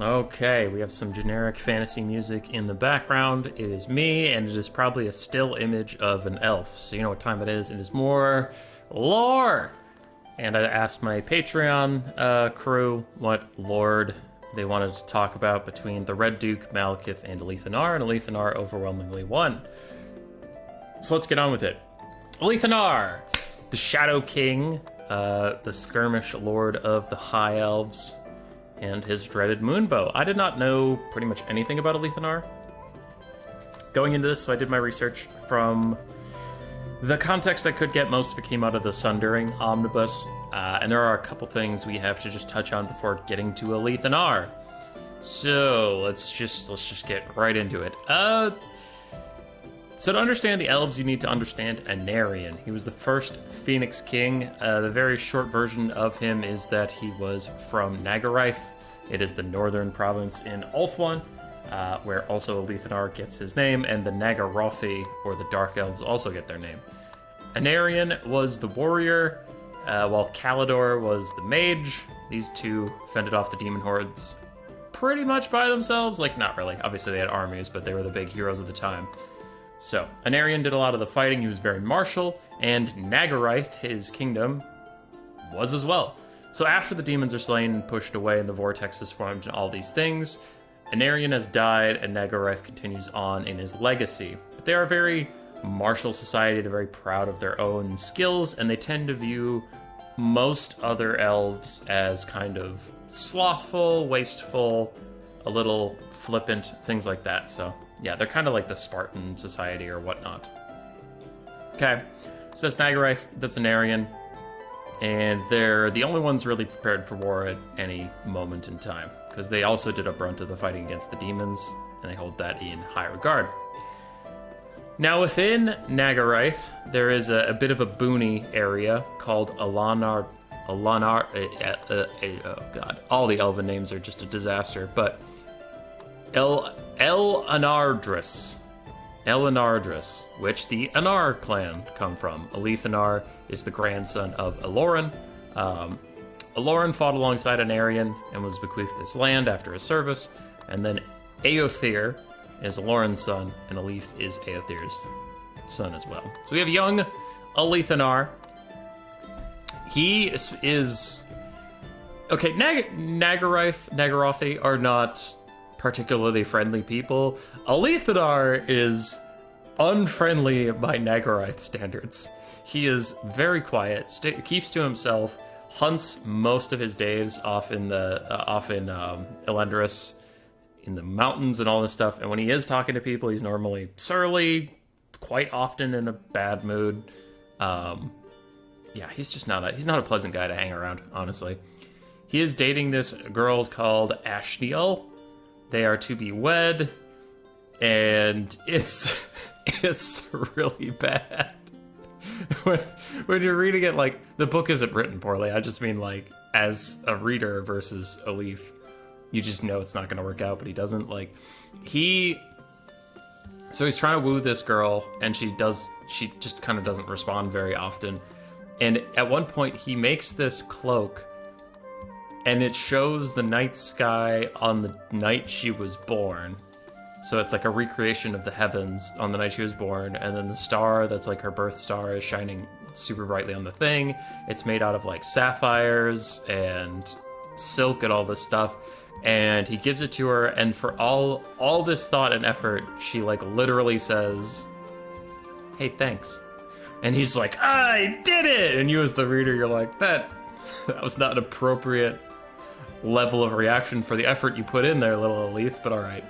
Okay, we have some generic fantasy music in the background. It is me, and it is probably a still image of an elf. So you know what time it is. It is more lore! And I asked my Patreon crew what lord they wanted to talk about between the Red Duke, Malekith, and Alith Anar, and Alith Anar overwhelmingly won. So let's get on with it. Alith Anar, the Shadow King, the skirmish lord of the High Elves, and his dreaded moonbow. I did not know pretty much anything about Alith Anar. Going into this, so I did my research from the context I could get. Most of it came out of the Sundering Omnibus, and there are a couple things we have to just touch on before getting to Alith Anar. So let's just get right into it. So to understand the elves, you need to understand Anarion. He was the first Phoenix King. The very short version of him is that he was from Nagaraith. It is the northern province in Ulthuan, where also Alith Anar gets his name, and the Nagarothi, or the Dark Elves, also get their name. Anarion was the warrior, while Kalidor was the mage. These two fended off the demon hordes pretty much by themselves. Like, not really. Obviously, they had armies, but they were the big heroes of the time. So, Anarion did a lot of the fighting. He was very martial, and Nagaraith, his kingdom, was as well. So after the demons are slain and pushed away and the vortex is formed and all these things, Anarion has died and Nagaraith continues on in his legacy. But they are a very martial society. They're very proud of their own skills, and they tend to view most other elves as kind of slothful, wasteful, a little flippant, things like that. So yeah, they're kind of like the Spartan society or whatnot. Okay, so that's Nagaraith, that's Anarion, and they're the only ones really prepared for war at any moment in time, because they also did a brunt of the fighting against the demons, and they hold that in high regard. Now within Nagaraith, there is a bit of a boony area called Alanar. Oh god, all the elven names are just a disaster, but El-Anardris, which the Anar clan come from. Alith Anar is the grandson of Eloran. Eloran fought alongside Anarion and was bequeathed this land after his service. And then Eothir is Eloran's son, and Alith is Eothir's son as well. So we have young Alith Anar. He is... Okay, Nagarothi are not particularly friendly people. Alith Anar is unfriendly by Nagaraith standards. He is very quiet, keeps to himself, hunts most of his days off in Elendris, in the mountains and all this stuff. And when he is talking to people, he's normally surly, quite often in a bad mood. Yeah, he's not a pleasant guy to hang around, honestly. He is dating this girl called Ashniel. They are to be wed, and it's really bad. When you're reading it, like, the book isn't written poorly. I just mean, like, as a reader versus Alith, you just know it's not going to work out, but he doesn't. Like, he's trying to woo this girl, and she just kind of doesn't respond very often. And at one point, he makes this cloak, and it shows the night sky on the night she was born. So it's like a recreation of the heavens on the night she was born, and then the star that's like her birth star is shining super brightly on the thing. It's made out of like sapphires and silk and all this stuff. And he gives it to her, and for all this thought and effort, she like literally says, "Hey, thanks." And he's like, "I did it!" And you as the reader, you're like, that was not an appropriate level of reaction for the effort you put in there, little Alith, but all right.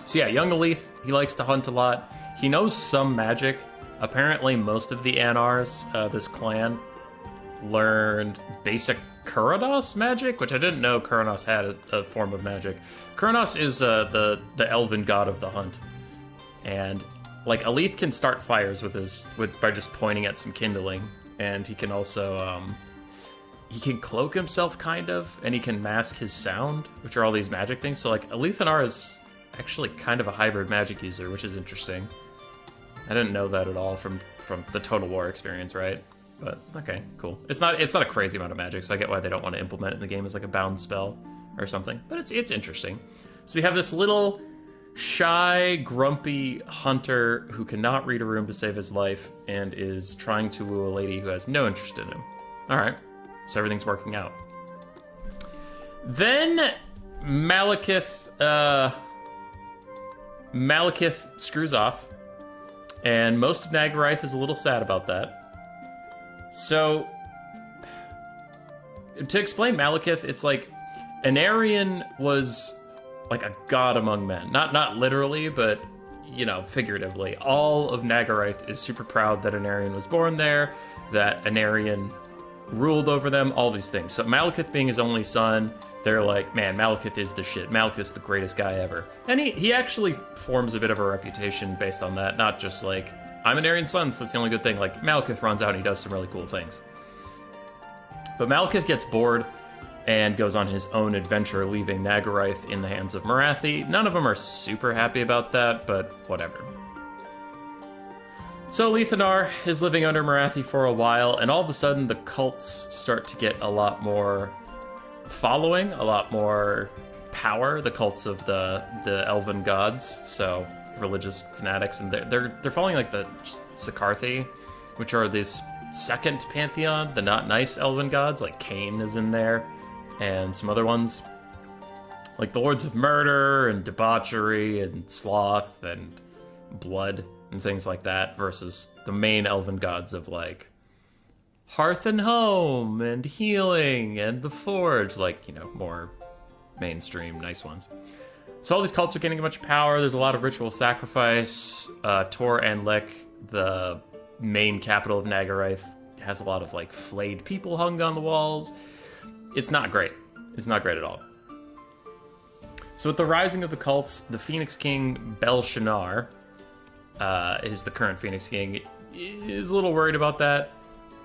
So yeah, young Alith, he likes to hunt a lot. He knows some magic. Apparently most of the Anars, this clan, learned basic Kuranos magic, which I didn't know Kuranos had a form of magic. Kuranos is the elven god of the hunt. And like Alith can start fires by just pointing at some kindling, and he can also he can cloak himself kind of, and he can mask his sound, which are all these magic things. So like Alith Anar is actually kind of a hybrid magic user, which is interesting. I didn't know that at all from the Total War experience, right? But okay, cool. It's not a crazy amount of magic, so I get why they don't want to implement it in the game as like a bound spell or something. But it's interesting. So we have this little shy, grumpy hunter who cannot read a room to save his life and is trying to woo a lady who has no interest in him. All right, so everything's working out. Then Malekith screws off, and most of Nagaraith is a little sad about that. So, to explain Malekith, it's like Anarion was like a god among men. Not literally, but, you know, figuratively. All of Nagaraith is super proud that Anarion was born there, that Anarion ruled over them, all these things. So Malekith being his only son, they're like, man, Malekith is the shit. Malekith's the greatest guy ever. And he actually forms a bit of a reputation based on that, not just like, I'm Anarion's son, so that's the only good thing. Like, Malekith runs out and he does some really cool things. But Malekith gets bored and goes on his own adventure, leaving Nagaraith in the hands of Morathi. None of them are super happy about that, but whatever. So Alith and Anar is living under Morathi for a while, and all of a sudden the cults start to get a lot more following, a lot more power, the cults of the elven gods, so religious fanatics, and they're following like the Sakarthi, which are this second pantheon, the not nice elven gods, like Cain is in there, and some other ones, like the lords of murder and debauchery and sloth and blood and things like that, versus the main elven gods of like hearth and home and healing and the forge, like, you know, more mainstream nice ones. So all these cults are gaining a bunch of power. There's a lot of ritual sacrifice. Tor Anlek, the main capital of Nagaraith, has a lot of like flayed people hung on the walls. It's not great. It's not great at all. So with the rising of the cults, the Phoenix King Belshazzar is the current Phoenix King, is a little worried about that.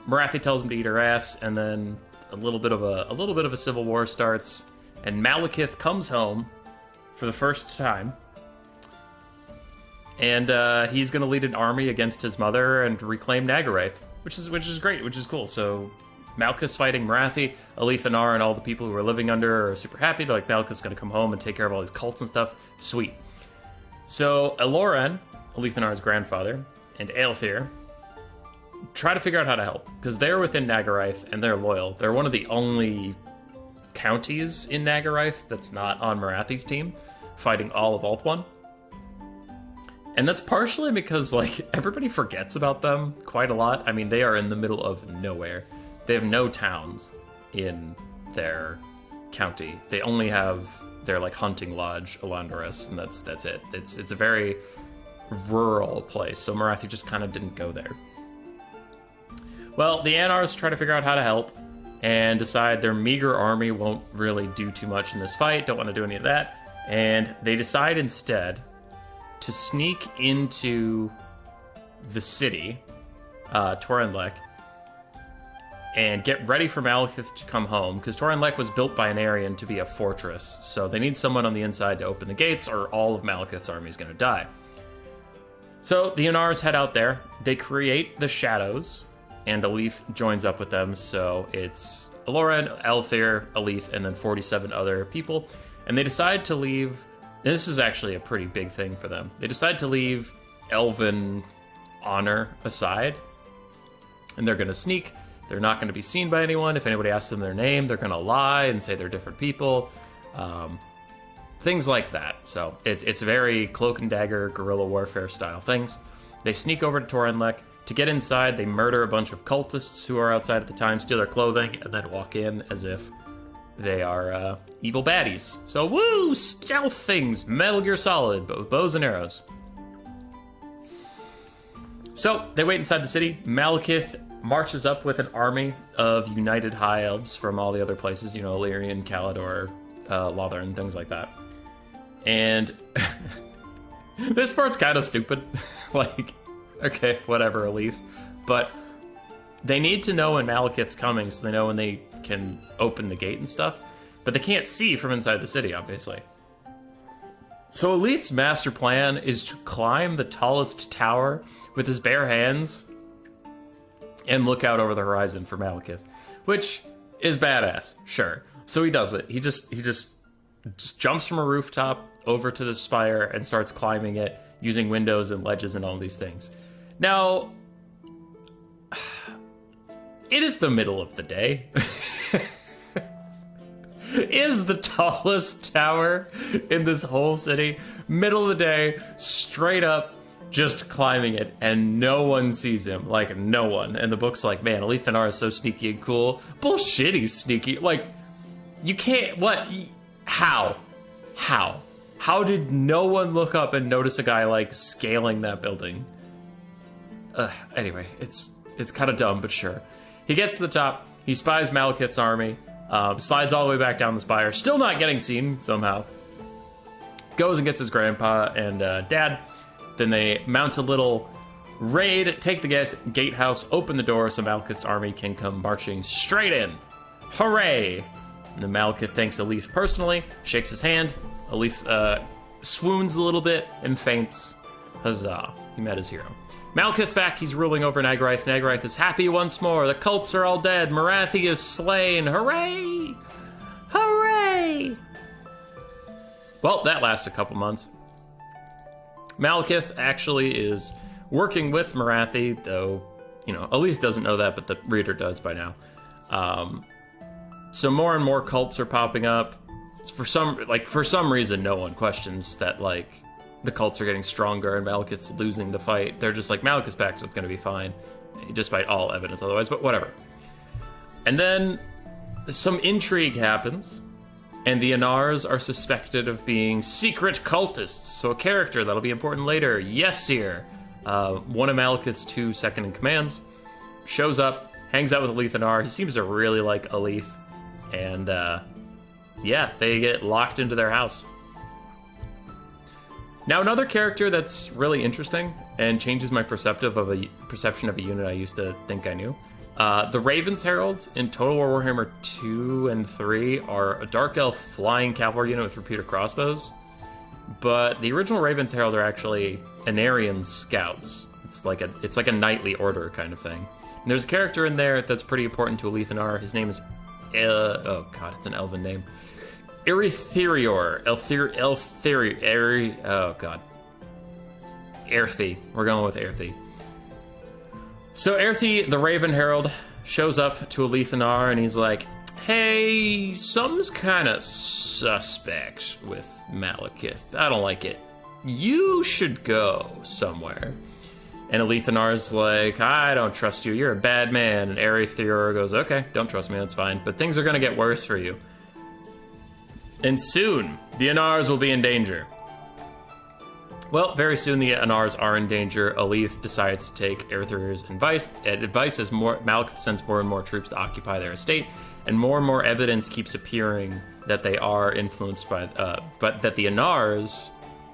Morathi tells him to eat her ass, and then a little bit of a civil war starts, and Malekith comes home for the first time, and he's going to lead an army against his mother and reclaim Nagaraith, which is great, which is cool. So Malekith's fighting Morathi, Alith and Anar and all the people who are living under are super happy. They're like, Malekith's going to come home and take care of all these cults and stuff. Sweet. So Eloran, Alith and Ar's grandfather, and Alith try to figure out how to help, because they're within Nagaraith and they're loyal. They're one of the only counties in Nagaraith that's not on Morathi's team, fighting all of Alt-1. And that's partially because, like, everybody forgets about them quite a lot. I mean, they are in the middle of nowhere. They have no towns in their county. They only have their, like, hunting lodge, Elandoris, and that's it. It's a very rural place, so Morathi just kind of didn't go there. Well, the Anars try to figure out how to help and decide their meager army won't really do too much in this fight, don't want to do any of that, and they decide instead to sneak into the city, Tor Anlek, and get ready for Malekith to come home, because Tor Anlek was built by Anarion to be a fortress, so they need someone on the inside to open the gates, or all of Malekith's army is going to die. So the Anars head out there, they create the Shadows, and Alith joins up with them, so it's Eloran, Alith, Alith, and then 47 other people, and they decide to leave. This is actually a pretty big thing for them. They decide to leave elven honor aside, and they're going to sneak. They're not going to be seen by anyone. If anybody asks them their name, they're going to lie and say they're different people. Things like that. So it's very cloak and dagger, guerrilla warfare style things. They sneak over to Tor Anlek. To get inside, they murder a bunch of cultists who are outside at the time, steal their clothing, and then walk in as if they are evil baddies. So woo! Stealth things! Metal Gear Solid, but with bows and arrows. So they wait inside the city. Malekith marches up with an army of united high elves from all the other places, you know, Illyrian, Calidor, Lothern, things like that. And this part's kind of stupid. Like, okay, whatever, Alith. But they need to know when Malekith's coming, so they know when they can open the gate and stuff. But they can't see from inside the city, obviously. So Alith's master plan is to climb the tallest tower with his bare hands and look out over the horizon for Malekith, which is badass, sure. So he does it. He just jumps from a rooftop over to the spire and starts climbing it using windows and ledges and all these things. Now, it is the middle of the day. Is the tallest tower in this whole city, middle of the day, straight up, just climbing it, and no one sees him. Like, no one. And the book's like, man, Alith Anar is so sneaky and cool. Bullshit, he's sneaky. Like, you can't, what? How? How did no one look up and notice a guy, like, scaling that building? Anyway, it's kind of dumb, but sure. He gets to the top, he spies Malekith's army, slides all the way back down the spire, still not getting seen somehow. Goes and gets his grandpa and dad. Then they mount a little raid, take the gatehouse, open the door so Malekith's army can come marching straight in. Hooray! And then Malekith thanks Alith personally, shakes his hand. Alith swoons a little bit and faints. Huzzah, he met his hero. Malekith's back, he's ruling over Nagarath. Nagarath is happy once more. The cults are all dead. Morathi is slain. Hooray! Hooray! Well, that lasts a couple months. Malekith actually is working with Morathi, though, Alith doesn't know that, but the reader does by now. So more and more cults are popping up. For some reason, no one questions that, the cults are getting stronger and Malekith's losing the fight. They're just like, Malekith's back, so it's going to be fine, despite all evidence otherwise, but whatever. And then some intrigue happens, and the Anars are suspected of being secret cultists, so a character that'll be important later, Yessir, one of Malekith's 2 second-in-commands, shows up, hangs out with Alith Anar. He seems to really like Alith, and they get locked into their house. Now, another character that's really interesting and changes my perception of a unit I used to think I knew. The Ravens Heralds in Total War Warhammer 2 and 3 are a Dark Elf flying cavalry unit with repeater crossbows, but the original Ravens Herald are actually Anarian scouts. It's like a knightly order kind of thing. And there's a character in there that's pretty important to Alith Anar. His name is it's an elven name. Erithirior. Erthi. We're going with Erthi. So Erthi, the Raven Herald, shows up to Alith Anar and he's like, hey, something's kind of suspect with Malekith. I don't like it. You should go somewhere. And Alith Anar's like, I don't trust you. You're a bad man. And Erithirior goes, okay, don't trust me. That's fine. But things are going to get worse for you. And soon, the Anars will be in danger. Well, very soon the Anars are in danger. Alith decides to take Erithirior's advice as Malekith sends more and more troops to occupy their estate, and more evidence keeps appearing that they are influenced by, but that the Anars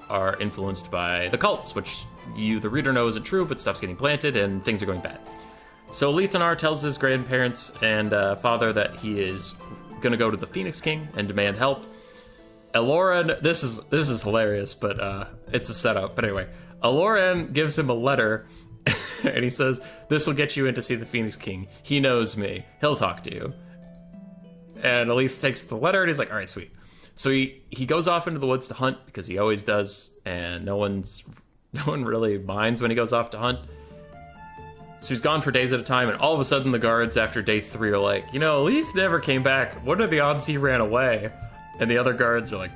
are influenced by the cults, which you, the reader, know isn't true, but stuff's getting planted and things are going bad. So Alith Anar tells his grandparents and father that he is going to go to the Phoenix King and demand help. Eloran, this is hilarious, but it's a setup. But anyway, Eloran gives him a letter, and he says, this will get you in to see the Phoenix King. He knows me. He'll talk to you. And Alith takes the letter, and he's like, all right, sweet. So he goes off into the woods to hunt, because he always does, and no one really minds when he goes off to hunt. So he's gone for days at a time, and all of a sudden the guards after day 3 are like, Alith never came back. What are the odds he ran away? And the other guards are like,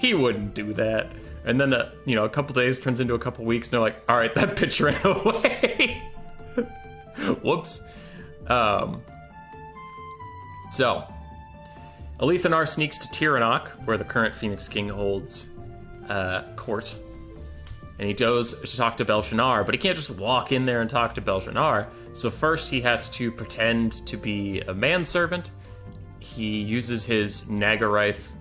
he wouldn't do that. And then, a couple days turns into a couple weeks, and they're like, all right, that bitch ran away. Whoops. So, Alith Anar sneaks to Tiranoc, where the current Phoenix King holds court. And he goes to talk to Belshazzar, but he can't just walk in there and talk to Belshazzar. So first he has to pretend to be a manservant. He uses his Nagarath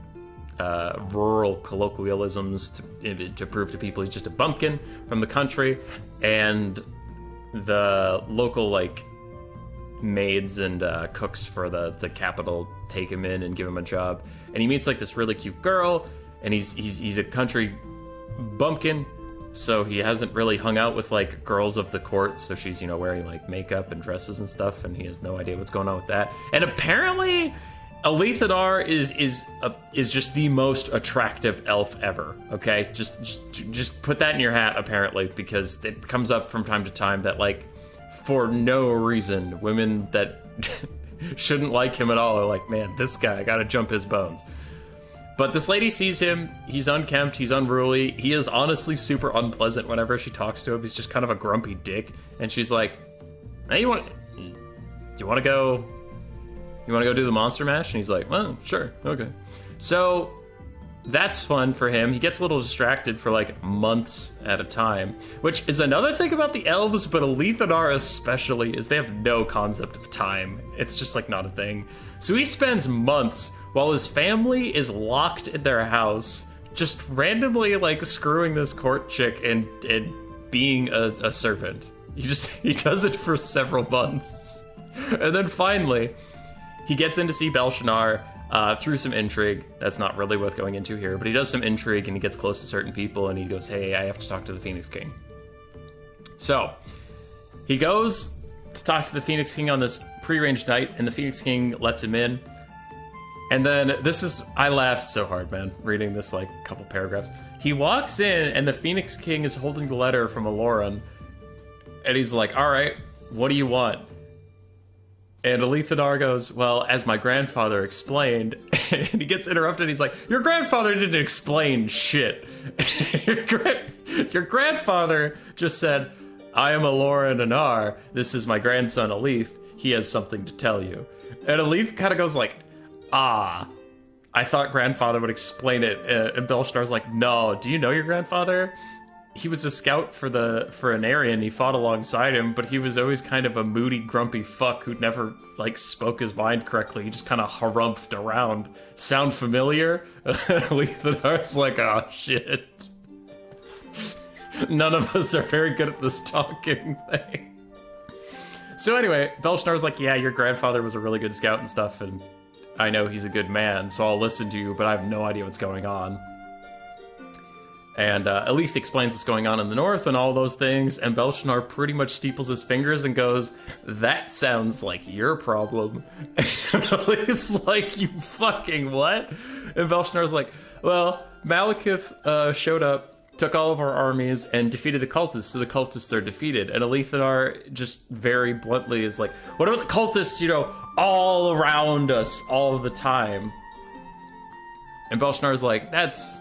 rural colloquialisms to prove to people he's just a bumpkin from the country, and the local maids and cooks for the capital take him in and give him a job. And he meets this really cute girl, and he's a country bumpkin, so he hasn't really hung out with like girls of the court. So she's, you know, wearing like makeup and dresses and stuff, and he has no idea what's going on with that. And apparently, Alith Anar is just the most attractive elf ever. Okay, just put that in your hat. Apparently, because it comes up from time to time that like for no reason, women that shouldn't like him at all are like, man, this guy, I gotta jump his bones. But this lady sees him, he's unkempt, he's unruly, he is honestly super unpleasant whenever she talks to him. He's just kind of a grumpy dick. And she's like, hey, you want to go do the monster mash? And he's like, well, sure, okay. So that's fun for him. He gets a little distracted for like months at a time, which is another thing about the elves, but Alith Anar especially, is they have no concept of time. It's just like not a thing. So he spends months while his family is locked in their house, just randomly like screwing this court chick and being a servant. He does it for several months. And then finally, he gets in to see Belshazzar through some intrigue. That's not really worth going into here, but he does some intrigue and he gets close to certain people and he goes, hey, I have to talk to the Phoenix King. So he goes to talk to the Phoenix King on this prearranged night, and the Phoenix King lets him in. And then I laughed so hard, man, reading this like couple paragraphs. He walks in and the Phoenix King is holding the letter from Aloran, and he's like, all right, what do you want? And Alith Anar goes, well, as my grandfather explained, and he gets interrupted. He's like, your grandfather didn't explain shit. Your grandfather just said, I am Aloran Anar. This is my grandson, Alith. He has something to tell you. And Alith kind of goes like, I thought grandfather would explain it. And Belshazzar's like, no, do you know your grandfather? He was a scout for Anarian. He fought alongside him, but he was always kind of a moody, grumpy fuck who never like spoke his mind correctly. He just kind of harumphed around. Sound familiar? Alith Anar's like, oh shit. None of us are very good at this talking thing. So anyway, Belshazzar's like, yeah, your grandfather was a really good scout and stuff, and I know he's a good man, so I'll listen to you, but I have no idea what's going on. And Alith explains what's going on in the north and all those things, and Belshazzar pretty much steeples his fingers and goes, that sounds like your problem. And Alith's like, you fucking what? And Belshazzar's like, well, Malekith showed up, took all of our armies, and defeated the cultists, so the cultists are defeated. And Alith Anar just very bluntly is like, what about the cultists, you know, all around us all the time? And Belshazzar's like, that's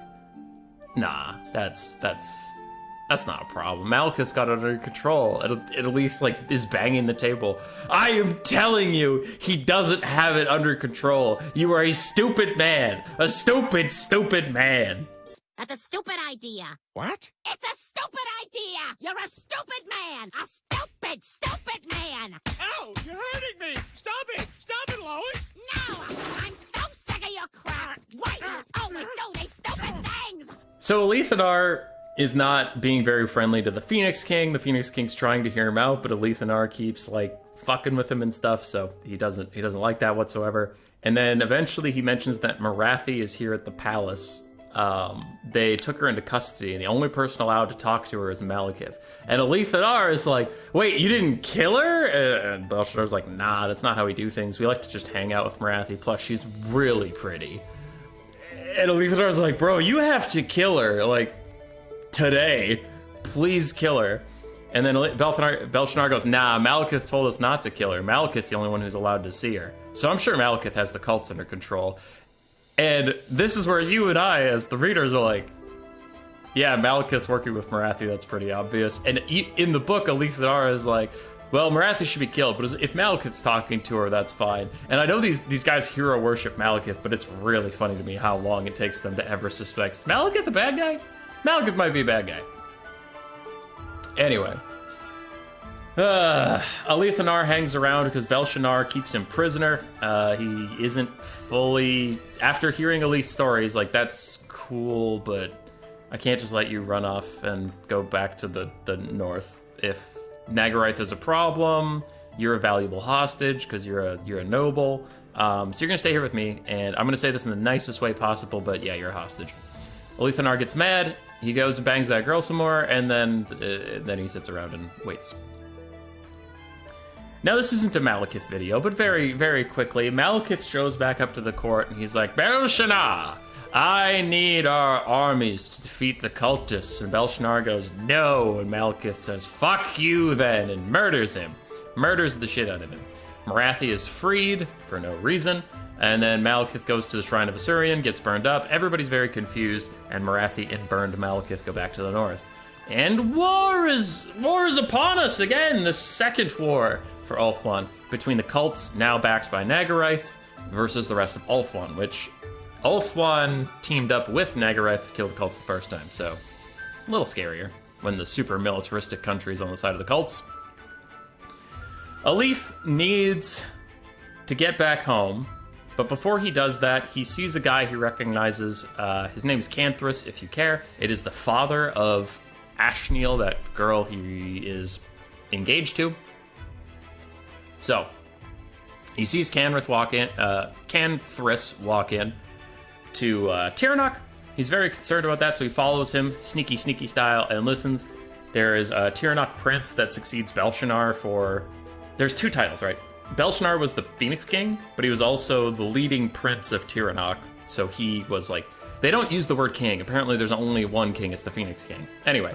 not a problem. Malekith's got it under control. And Alith like is banging the table. I am telling you, he doesn't have it under control. You are a stupid man. A stupid man. That's a stupid idea. What? It's a stupid idea! You're a stupid man! A stupid man! Ow! You're hurting me! Stop it, Lois! No! I'm so sick of your crap! Why do you always do these stupid things? So Alith Anar is not being very friendly to the Phoenix King. The Phoenix King's trying to hear him out, but Alith Anar keeps like fucking with him and stuff, so he doesn't like that whatsoever. And then eventually he mentions that Marathi is here at the palace. They took her into custody, and the only person allowed to talk to her is Malekith. And Alith Anar is like, wait, you didn't kill her? And Belshazzar's like, nah, that's not how we do things. We like to just hang out with Marathi, plus she's really pretty. And Alith Anar's like, bro, you have to kill her, like, today. Please kill her. And then Belshazzar goes, nah, Malekith told us not to kill her. Malekith's the only one who's allowed to see her. So I'm sure Malekith has the cults under control. And this is where you and I, as the readers, are like, yeah, Malekith's working with Marathi, that's pretty obvious. And in the book, Alith Anar is like, well, Marathi should be killed, but if Malekith's talking to her, that's fine. And I know these guys hero worship Malekith, but it's really funny to me how long it takes them to ever suspect, is Malekith a bad guy? Malekith might be a bad guy. Anyway. Alith Anar hangs around because Belshazzar keeps him prisoner. He isn't fully... After hearing Alith's story, he's like, that's cool, but I can't just let you run off and go back to the north. If Nagarith is a problem, you're a valuable hostage because you're a noble. So you're gonna stay here with me, and I'm gonna say this in the nicest way possible, but yeah, you're a hostage. Alith Anar gets mad. he goes and bangs that girl some more, and then he sits around and waits. Now, this isn't a Malekith video, but very, very quickly, Malekith shows back up to the court, and he's like, Belshazzar, I need our armies to defeat the cultists. And Belshazzar goes, no, and Malekith says, fuck you then, and murders him. Murders the shit out of him. Morathi is freed for no reason, and then Malekith goes to the Shrine of Asuryan, gets burned up, everybody's very confused, and Morathi and burned Malekith go back to the north. And war is upon us again, the second war for Ulthuan, between the cults, now backed by Nagaraith, versus the rest of Ulthuan, which Ulthuan teamed up with Nagaraith to kill the cults the first time, so a little scarier when the super militaristic country's on the side of the cults. Alith needs to get back home, but before he does that, he sees a guy he recognizes. His name is Canthras, if you care. It is the father of Ashneel, that girl he is engaged to. So, he sees Canthras walk in to Tiranoc. He's very concerned about that, so he follows him, sneaky style, and listens. There is a Tiranoc prince that succeeds Belshazzar for... There's two titles, right? Belshazzar was the Phoenix King, but he was also the leading prince of Tiranoc, so he was like... They don't use the word king. Apparently there's only one king, it's the Phoenix King. Anyway,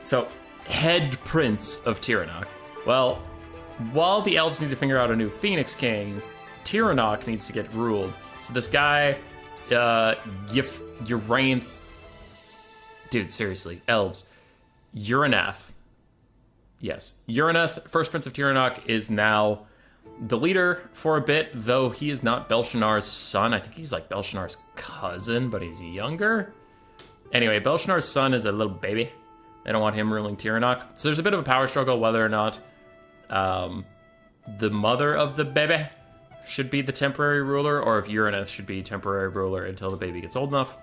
so head prince of Tiranoc. Well, while the elves need to figure out a new Phoenix King, Tiranoc needs to get ruled. So this guy, Urainth... Dude, seriously, elves. Uranath. Yes, Uranath, first prince of Tiranoc, is now the leader for a bit, though he is not Belshazzar's son. I think he's like Belshazzar's cousin, but he's younger. Anyway, Belshazzar's son is a little baby. They don't want him ruling Tiranoc. So there's a bit of a power struggle whether or not the mother of the baby should be the temporary ruler, or if Uranath should be temporary ruler until the baby gets old enough.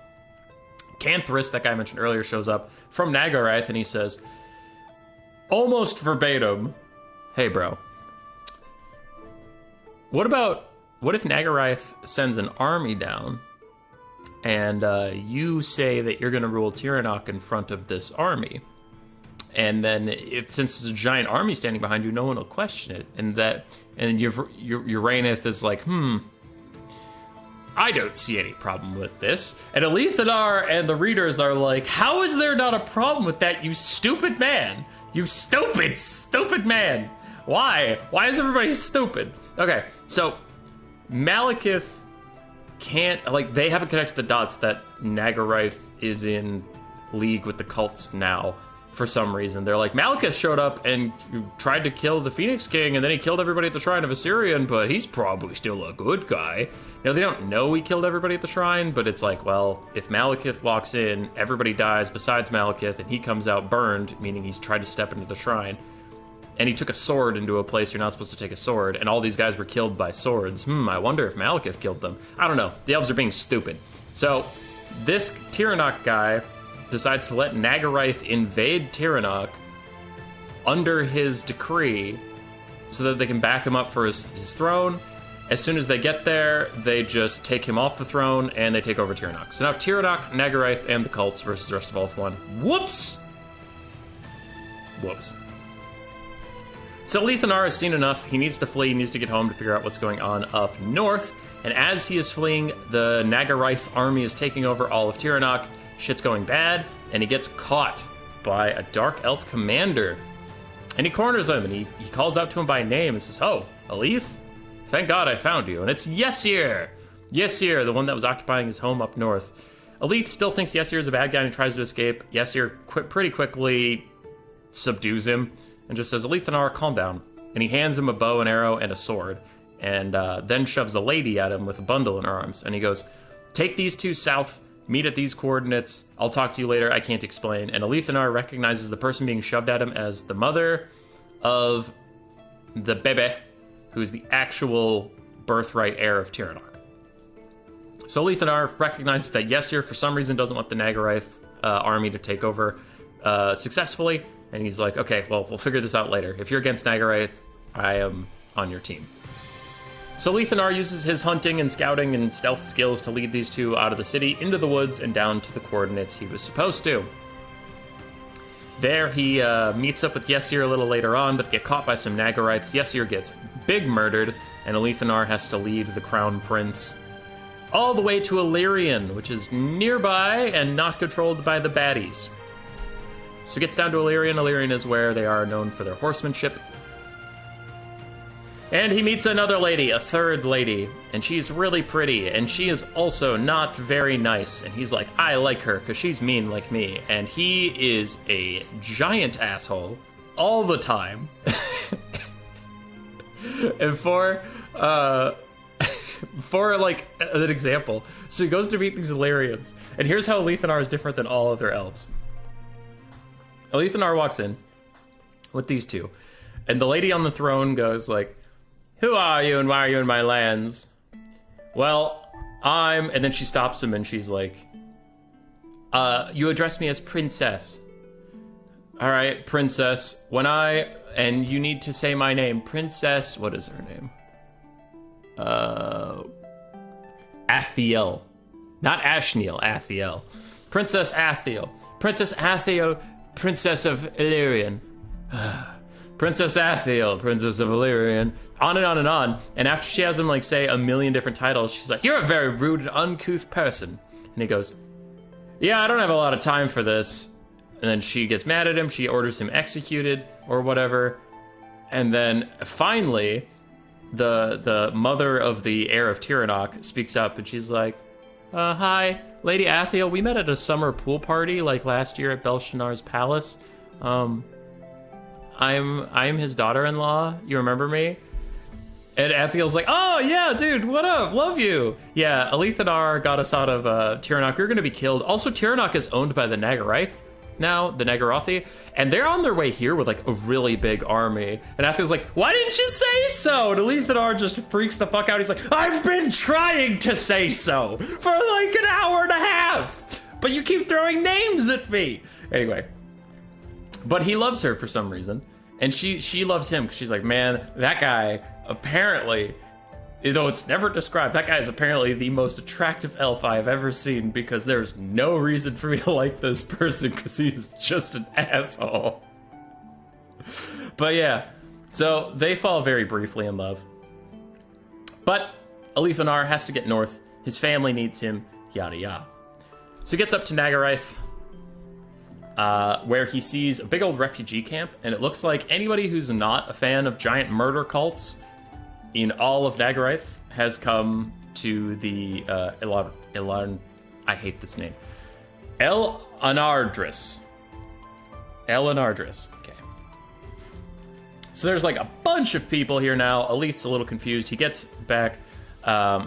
Canthras, that guy I mentioned earlier, shows up from Nagaraith, and he says, almost verbatim, hey bro, what if Nagaraith sends an army down and you say that you're going to rule Tiranoc in front of this army, and then since there's a giant army standing behind you, no one will question it, and Urainth is like, I don't see any problem with this. And Alith and Anar and the readers are like, how is there not a problem with that, you stupid man? You stupid man. Why? Why is everybody stupid? Okay, so Malekith can't, they haven't connected the dots that Nagaraith is in league with the cults now for some reason. They're like, Malekith showed up and tried to kill the Phoenix King, and then he killed everybody at the Shrine of Asuryan, but he's probably still a good guy. Now, they don't know he killed everybody at the shrine, but it's like, well, if Malekith walks in, everybody dies besides Malekith, and he comes out burned, meaning he's tried to step into the shrine, and he took a sword into a place you're not supposed to take a sword, and all these guys were killed by swords. I wonder if Malekith killed them. I don't know. The elves are being stupid. So, this Tiranoc guy decides to let Nagaraith invade Tiranoc under his decree so that they can back him up for his throne. As soon as they get there, they just take him off the throne and they take over Tiranoc. So now Tiranoc, Nagaraith, and the cults versus the rest of Ulthuan. Whoops! So Alith Anar has seen enough. He needs to flee. He needs to get home to figure out what's going on up north. And as he is fleeing, the Nagaraith army is taking over all of Tiranoc. Shit's going bad, and he gets caught by a dark elf commander. And he corners him, and he calls out to him by name and says, oh, Alith? Thank God I found you. And it's Yesir! Yesir, the one that was occupying his home up north. Alith still thinks Yesir is a bad guy and tries to escape. Yesir pretty quickly subdues him and just says, Alith Anar, calm down. And he hands him a bow and arrow and a sword, and then shoves a lady at him with a bundle in her arms. And he goes, take these two south, meet at these coordinates, I'll talk to you later, I can't explain. And Alith Anar recognizes the person being shoved at him as the mother of the bebe, who is the actual birthright heir of Tiranoc. So Alith Anar recognizes that Yesir, for some reason, doesn't want the Nagaraith army to take over successfully, and he's like, okay, well, we'll figure this out later. If you're against Nagaraith, I am on your team. So Alith Anar uses his hunting and scouting and stealth skills to lead these two out of the city, into the woods, and down to the coordinates he was supposed to. There he meets up with Yesir a little later on, but get caught by some Nagarites. Yesir gets big murdered, and Alith Anar has to lead the crown prince all the way to Illyrian, which is nearby and not controlled by the baddies. So he gets down to Illyrian. Illyrian is where they are known for their horsemanship. And he meets another lady, a third lady, and she's really pretty, and she is also not very nice. And he's like, I like her because she's mean like me. And he is a giant asshole all the time. And for like an example, so he goes to meet these Illyrians, and here's how Alith Anar is different than all other elves. Alith Anar walks in with these two, and the lady on the throne goes like, who are you and why are you in my lands? Well, and then she stops him and she's like, you address me as princess. All right, princess, and you need to say my name, princess, what is her name? Athiel. Not Ashniel, Athiel. Princess Athiel. Princess Athiel, princess of Illyrian. Princess Athiel, princess of Illyrian. On and on and on. And after she has him like say a million different titles, she's like, you're a very rude and uncouth person. And he goes, yeah, I don't have a lot of time for this. And then she gets mad at him. She orders him executed or whatever. And then finally, the mother of the heir of Tiranoc speaks up, and she's like, hi, Lady Athiel, we met at a summer pool party like last year at Belshazzar's palace. I'm his daughter-in-law. You remember me? And Athiel's like, oh yeah, dude, what up? Love you. Yeah, Alith Anar got us out of Tiranoc. We were gonna be killed. Also, Tiranoc is owned by the Nagaraith now, the Nagarothi, and they're on their way here with like a really big army. And Athiel's like, why didn't you say so? And Alith Anar just freaks the fuck out. He's like, I've been trying to say so for like an hour and a half, but you keep throwing names at me. Anyway, but he loves her for some reason. And she loves him because she's like, man, that guy apparently, though it's never described, that guy is apparently the most attractive elf I have ever seen, because there's no reason for me to like this person because he is just an asshole. But yeah, so they fall very briefly in love. But Alith Anar has to get north. His family needs him, yada yada. So he gets up to Nagaraith, where he sees a big old refugee camp, and it looks like anybody who's not a fan of giant murder cults in all of Nagaraith has come to the I hate this name. El Anardris. Okay. So there's like a bunch of people here now. Alith's a little confused. He gets back,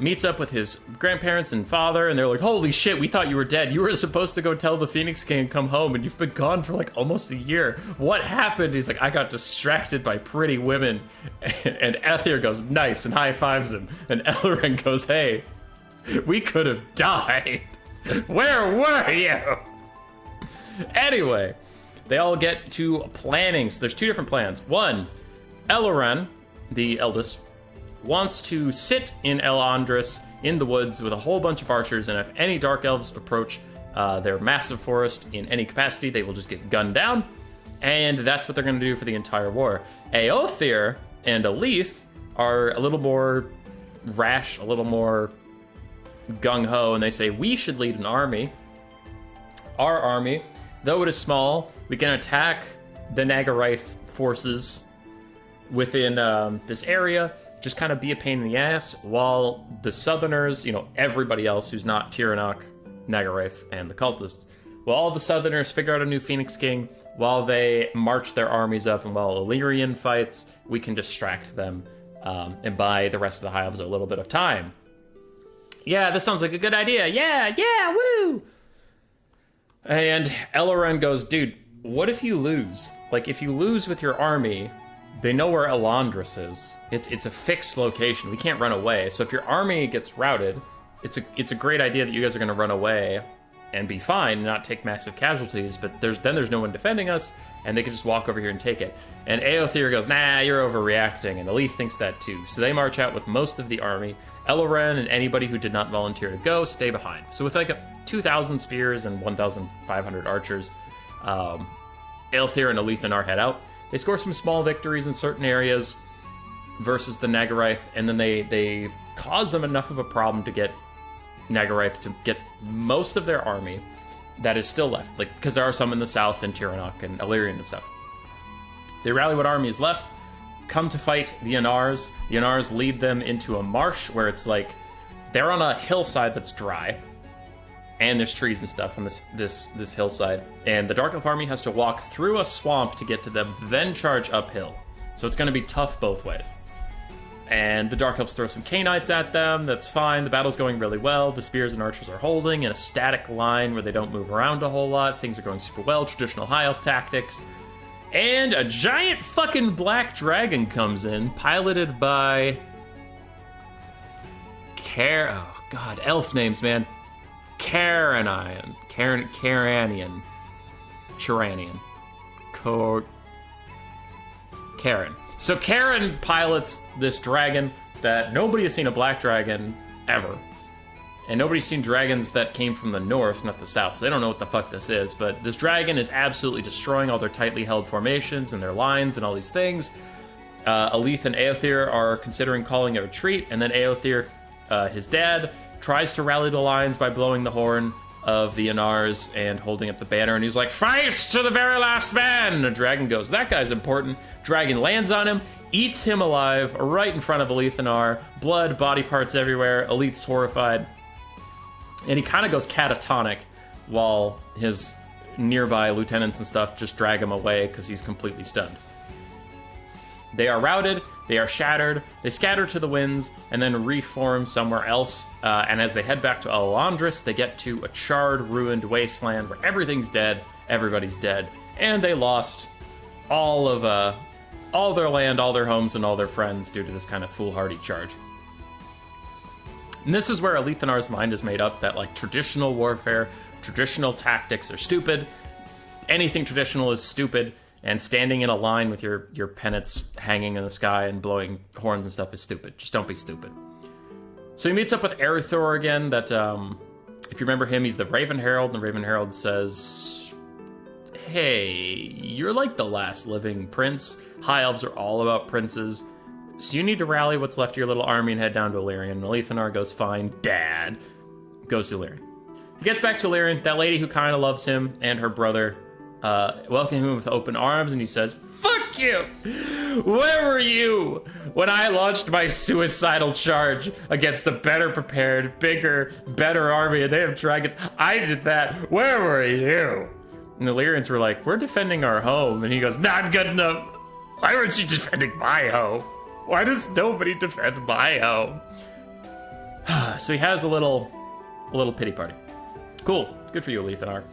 meets up with his grandparents and father, and they're like, holy shit, we thought you were dead. You were supposed to go tell the Phoenix King and come home, and you've been gone for like almost a year. What happened? He's like, I got distracted by pretty women. And Aether goes, nice, and high fives him. And Elren goes, hey, we could have died. Where were you? Anyway, they all get to planning. So there's two different plans. One, Elren, the eldest, wants to sit in El Andris in the woods with a whole bunch of archers, and if any dark elves approach their massive forest in any capacity, they will just get gunned down, and that's what they're going to do for the entire war. Eothir and Alith are a little more rash, a little more gung-ho, and they say, we should lead an army. Our army, though it is small, we can attack the Nagaraith forces within this area, just kind of be a pain in the ass, while the Southerners, everybody else who's not Tiranoc, Nagaraith, and the cultists, well, all the Southerners figure out a new Phoenix King while they march their armies up, and while Illyrian fights, we can distract them and buy the rest of the High Elves a little bit of time. Yeah, this sounds like a good idea. Yeah, woo! And Elren goes, dude, what if you lose? Like, if you lose with your army, they know where Elandris is. It's a fixed location. We can't run away. So if your army gets routed, it's a great idea that you guys are going to run away and be fine and not take massive casualties. But there's no one defending us, and they can just walk over here and take it. And Eothir goes, nah, you're overreacting. And Alith thinks that too. So they march out with most of the army. Elren and anybody who did not volunteer to go stay behind. So with like 2,000 spears and 1,500 archers, Alith and Alith and Anar head out. They score some small victories in certain areas versus the Nagaraith, and then they cause them enough of a problem to get Nagaraith to get most of their army that is still left, like, because there are some in the south in Tiranoc and Illyrian and stuff. They rally what army is left, come to fight the Anars. The Anars lead them into a marsh where it's like they're on a hillside that's dry, and there's trees and stuff on this hillside, and the Dark Elf army has to walk through a swamp to get to them, then charge uphill. So it's going to be tough both ways. And the Dark Elves throw some Canites at them. That's fine. The battle's going really well. The spears and archers are holding in a static line where they don't move around a whole lot. Things are going super well. Traditional high elf tactics. And a giant fucking black dragon comes in, piloted by... Oh, God. Elf names, man. Charanian. Karen. So Karen pilots this dragon that nobody has seen a black dragon ever. And nobody's seen dragons that came from the north, not the south, so they don't know what the fuck this is. But this dragon is absolutely destroying all their tightly held formations and their lines and all these things. Alith and Eothir are considering calling a retreat, and then Eothir, his dad, tries to rally the lines by blowing the horn of the Anars and holding up the banner, and he's like, "Fight to the very last man!" And the dragon goes, "That guy's important." Dragon lands on him, eats him alive right in front of Alith and Anar. Blood, body parts everywhere. Alith's horrified. And he kind of goes catatonic while his nearby lieutenants and stuff just drag him away because he's completely stunned. They are routed, they are shattered, they scatter to the winds, and then reform somewhere else. And as they head back to Elandris, they get to a charred, ruined wasteland where everything's dead, everybody's dead, and they lost all their land, all their homes, and all their friends due to this kind of foolhardy charge. And this is where Alith and Ar's mind is made up that, like, traditional warfare, traditional tactics are stupid. Anything traditional is stupid. And standing in a line with your pennants hanging in the sky and blowing horns and stuff is stupid. Just don't be stupid. So he meets up with Eothir again. That, if you remember him, he's the Raven Herald. And the Raven Herald says, "Hey, you're like the last living prince. High elves are all about princes. So you need to rally what's left of your little army and head down to Illyrian." And Alith and Ar goes, "Fine, Dad." Goes to Illyrian. He gets back to Illyrian. That lady who kind of loves him and her brother welcome him with open arms, and he says, "Fuck you! Where were you when I launched my suicidal charge against the better prepared, bigger, better army, and they have dragons? I did that. Where were you?" And the Illyrians were like, "We're defending our home." And he goes, "Not good enough. Why weren't you defending my home? Why does nobody defend my home?" So he has a little pity party. Cool. Good for you, Alith and Ar.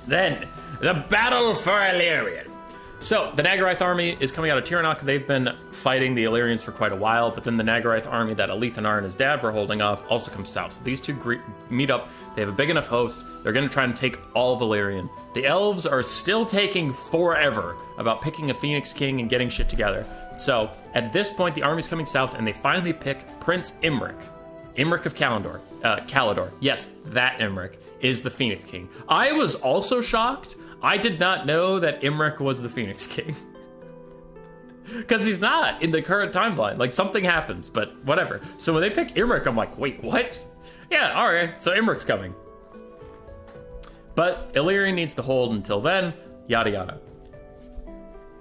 Then, the battle for Illyrian. So, the Nagaraith army is coming out of Tiranoc. They've been fighting the Illyrians for quite a while, but then the Nagaraith army that Alith and Ar and his dad were holding off also comes south. So these two meet up. They have a big enough host. They're going to try and take all of Illyrian. The elves are still taking forever about picking a Phoenix King and getting shit together. So, at this point, the army's coming south, and they finally pick Prince Imric. Imric of Calador. Yes, that Imric is the Phoenix King. I was also shocked. I did not know that Imric was the Phoenix King. Because he's not in the current timeline. Like, something happens, but whatever. So when they pick Imric, I'm like, wait, what? Yeah, alright, so Imric's coming. But Illyrian needs to hold until then, yada yada.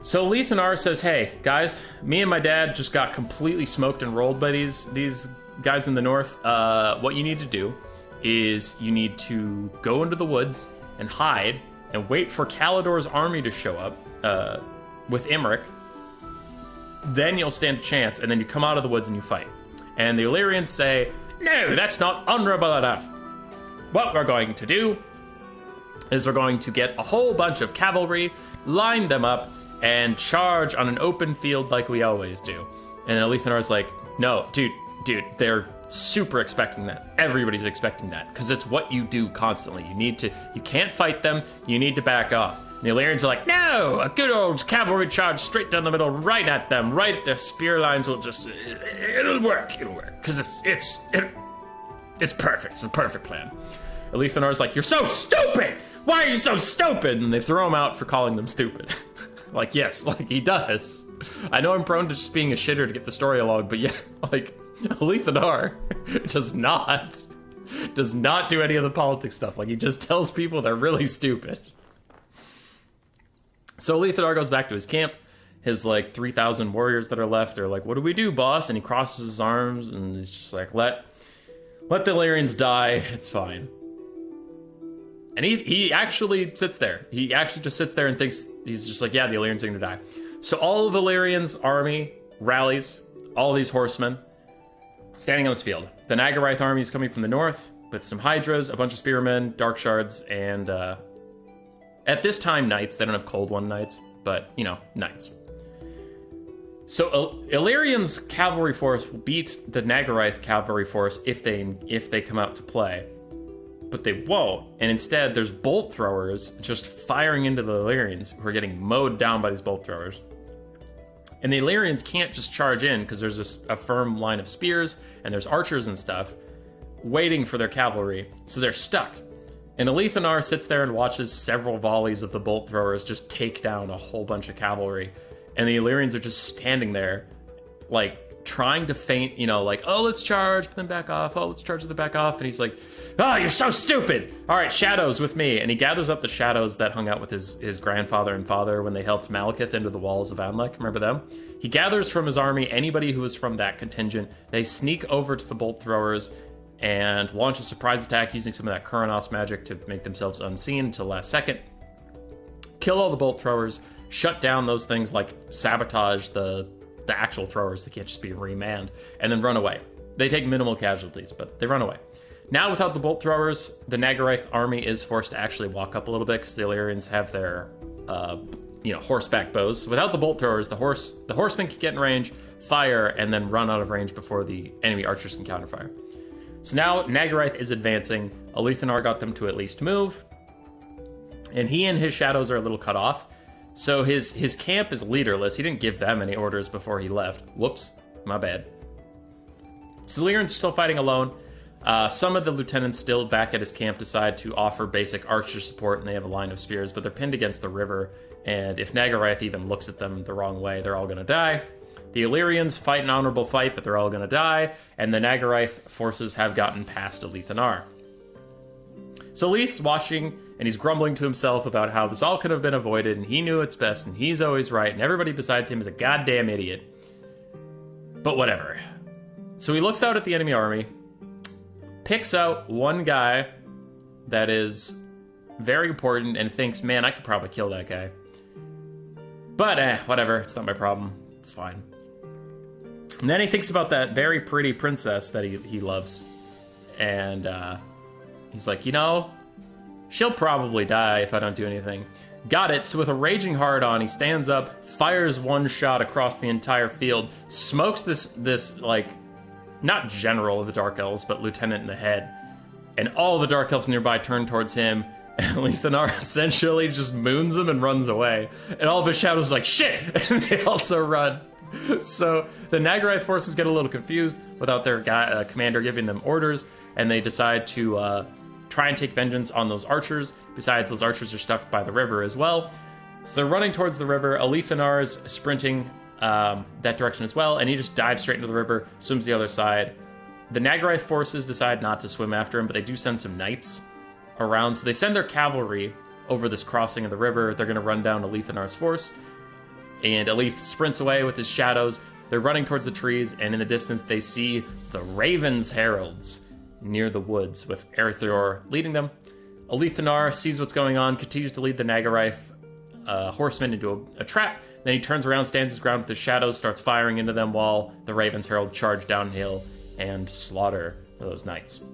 So Alith and Ar says, "Hey, guys, me and my dad just got completely smoked and rolled by these guys in the north. What you need to do is you need to go into the woods and hide and wait for Calador's army to show up with Imric. Then you'll stand a chance, and then you come out of the woods and you fight." And the Illyrians say, "No, that's not honorable enough. What we're going to do is we're going to get a whole bunch of cavalry, line them up, and charge on an open field like we always do." And Alith and Ar's like, "No, dude, they're super expecting that. Everybody's expecting that because it's what you do constantly. You can't fight them. You need to back off." And the Illyrians are like, "No, a good old cavalry charge straight down the middle, right at them, right at their spear lines will just, it'll work, because it's perfect. It's a perfect plan." Alith and Ar's like, "You're so stupid! why are you so stupid? And they throw him out for calling them stupid. Like, yes, like he does. I know I'm prone to just being a shitter to get the story along, but yeah, like, Alith Anar does not do any of the politics stuff. Like, he just tells people they're really stupid. So Alith Anar goes back to his camp. His, like, 3,000 warriors that are left are like, what do we do, boss? And he crosses his arms, and he's just like, let the Illyrians die. It's fine. And he actually sits there. He actually just sits there and thinks, he's just like, yeah, the Illyrians are going to die. So all of Illyrian's army rallies, all these horsemen, standing on this field. The Nagarite army is coming from the north with some Hydras, a bunch of spearmen, dark shards, and at this time, knights. They don't have cold one knights, but, you know, knights. So Illyrian's cavalry force will beat the Nagarite cavalry force if they come out to play. But they won't, and instead there's bolt throwers just firing into the Illyrians who are getting mowed down by these bolt throwers. And the Illyrians can't just charge in because there's a firm line of spears and there's archers and stuff waiting for their cavalry, so they're stuck. And Alith Anar sits there and watches several volleys of the bolt throwers just take down a whole bunch of cavalry, and the Illyrians are just standing there, like, trying to feint, you know, like, oh, let's charge, but then back off, oh, let's charge, then back off, and he's like, oh, you're so stupid! All right, shadows with me. And he gathers up the shadows that hung out with his grandfather and father when they helped Malekith into the walls of Anlek. Remember them? He gathers from his army anybody who was from that contingent. They sneak over to the bolt throwers and launch a surprise attack using some of that Kuranos magic to make themselves unseen until last second. Kill all the bolt throwers, shut down those things, like sabotage the actual throwers. They can't just be remanned, and then run away. They take minimal casualties, but they run away. Now, without the bolt throwers, the Nagarite army is forced to actually walk up a little bit because the Illyrians have their, horseback bows. So without the bolt throwers, the horsemen can get in range, fire, and then run out of range before the enemy archers can counterfire. So now Nagarite is advancing. Alith Anar got them to at least move, and he and his shadows are a little cut off. So his camp is leaderless. He didn't give them any orders before he left. Whoops, my bad. So the Illyrians are still fighting alone. Some of the lieutenants still back at his camp decide to offer basic archer support, and they have a line of spears, but they're pinned against the river, and if Nagarite even looks at them the wrong way, they're all going to die. The Illyrians fight an honorable fight, but they're all going to die, and the Nagarite forces have gotten past Alith Anar. So Alith's watching, and he's grumbling to himself about how this all could have been avoided, and he knew it's best, and he's always right, and everybody besides him is a goddamn idiot. But whatever. So he looks out at the enemy army, picks out one guy that is very important, and thinks, man, I could probably kill that guy. But whatever, it's not my problem. It's fine. And then he thinks about that very pretty princess that he loves. And he's like, you know, she'll probably die if I don't do anything. Got it. So with a raging heart on, he stands up, fires one shot across the entire field, smokes this like, not general of the Dark Elves, but lieutenant in the head. And all the Dark Elves nearby turn towards him, and Alith Anar essentially just moons him and runs away. And all of his shadows are like, shit! And they also run. So the Nagarite forces get a little confused without their commander giving them orders, and they decide to try and take vengeance on those archers. Besides, those archers are stuck by the river as well. So they're running towards the river. Alith Anar is sprinting that direction as well, and he just dives straight into the river, swims the other side. The Nagarite forces decide not to swim after him, but they do send some knights around. So they send their cavalry over this crossing of the river. They're going to run down Alith Anar's force. And Alith sprints away with his shadows. They're running towards the trees, and in the distance they see the Raven's Heralds near the woods with Erithior leading them. Alith Anar sees what's going on, continues to lead the Nagarite horsemen into a trap. Then he turns around, stands his ground with his shadows, starts firing into them while the Raven's Herald charge downhill and slaughter those knights.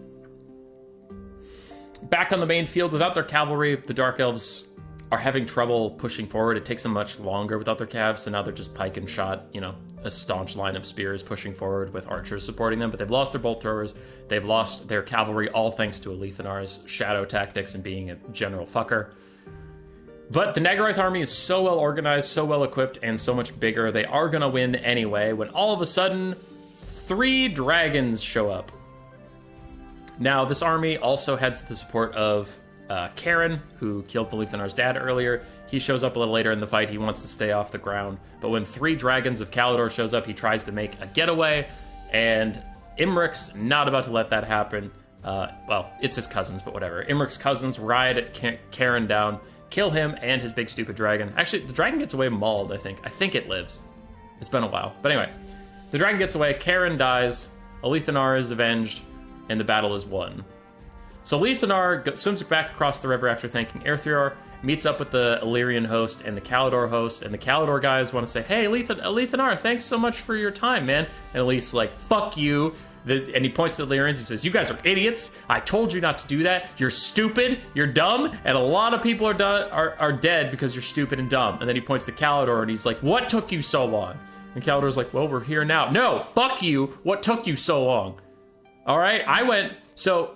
Back on the main field, without their cavalry, the Dark Elves are having trouble pushing forward. It takes them much longer without their calves, so now they're just pike and shot, a staunch line of spears pushing forward with archers supporting them, but they've lost their bolt throwers, they've lost their cavalry, all thanks to Alith Anar's shadow tactics and being a general fucker. But the Nagarite army is so well organized, so well equipped, and so much bigger, they are gonna win anyway, when all of a sudden, 3 dragons show up. Now, this army also has the support of Karen, who killed Thalithanar's dad earlier. He shows up a little later in the fight. He wants to stay off the ground. But when 3 dragons of Kalidor shows up, he tries to make a getaway. And Imric's not about to let that happen. Well, it's his cousins, but whatever. Imric's cousins ride Karen down, kill him and his big stupid dragon. Actually, the dragon gets away mauled, I think. I think it lives. It's been a while. But anyway, the dragon gets away, Karen dies, Alithanar is avenged, and the battle is won. So Alithanar swims back across the river after thanking Aertheor, meets up with the Illyrian host and the Kalidor host, and the Kalidor guys want to say, hey, Alithanar, thanks so much for your time, man. And Alith's like, fuck you. And he points to the Illyrians, he says, you guys are idiots. I told you not to do that. You're stupid, you're dumb, and a lot of people are dead because you're stupid and dumb. And then he points to Kalidor, and he's like, what took you so long? And Kalidor's like, well, we're here now. No, fuck you. What took you so long? All right, so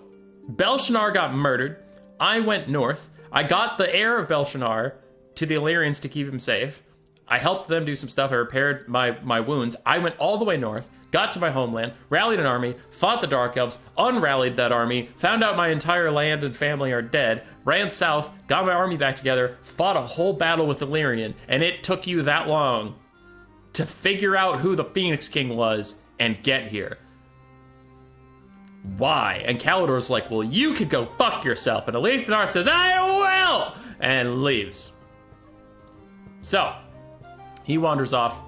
Belshazzar got murdered. I went north. I got the heir of Belshazzar to the Illyrians to keep him safe. I helped them do some stuff. I repaired my wounds. I went all the way north, got to my homeland, rallied an army, fought the Dark Elves, unrallied that army, found out my entire land and family are dead, ran south, got my army back together, fought a whole battle with Illyrian, and it took you that long to figure out who the Phoenix King was and get here. Why? And Kalidor's like, well, you could go fuck yourself. And Alithanar says, I will! And leaves. So, he wanders off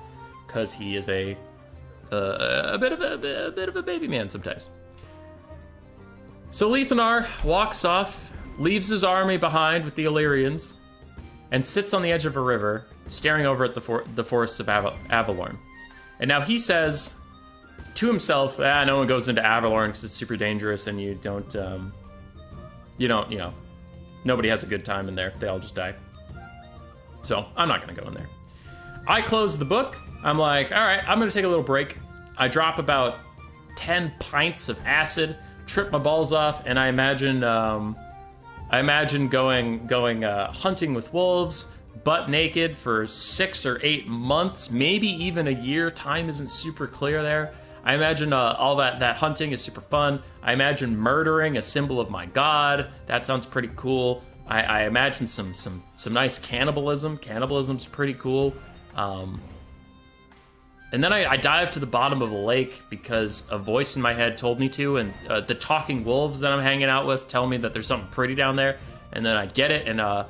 because he is a bit of a baby man sometimes. So Alithanar walks off, leaves his army behind with the Illyrians, and sits on the edge of a river, staring over at the forests of Avalorn. And now he says to himself, no one goes into Avalorn because it's super dangerous and you don't, nobody has a good time in there. They all just die. So I'm not going to go in there. I close the book. I'm like, all right, I'm going to take a little break. I drop about 10 pints of acid, trip my balls off, and I imagine going hunting with wolves, butt naked for 6 or 8 months, maybe even a year. Time isn't super clear there. I imagine all that hunting is super fun. I imagine murdering a symbol of my god. That sounds pretty cool. I imagine some nice cannibalism. Cannibalism's pretty cool. And then I dive to the bottom of a lake because a voice in my head told me to, and the talking wolves that I'm hanging out with tell me that there's something pretty down there. And then I get it, and I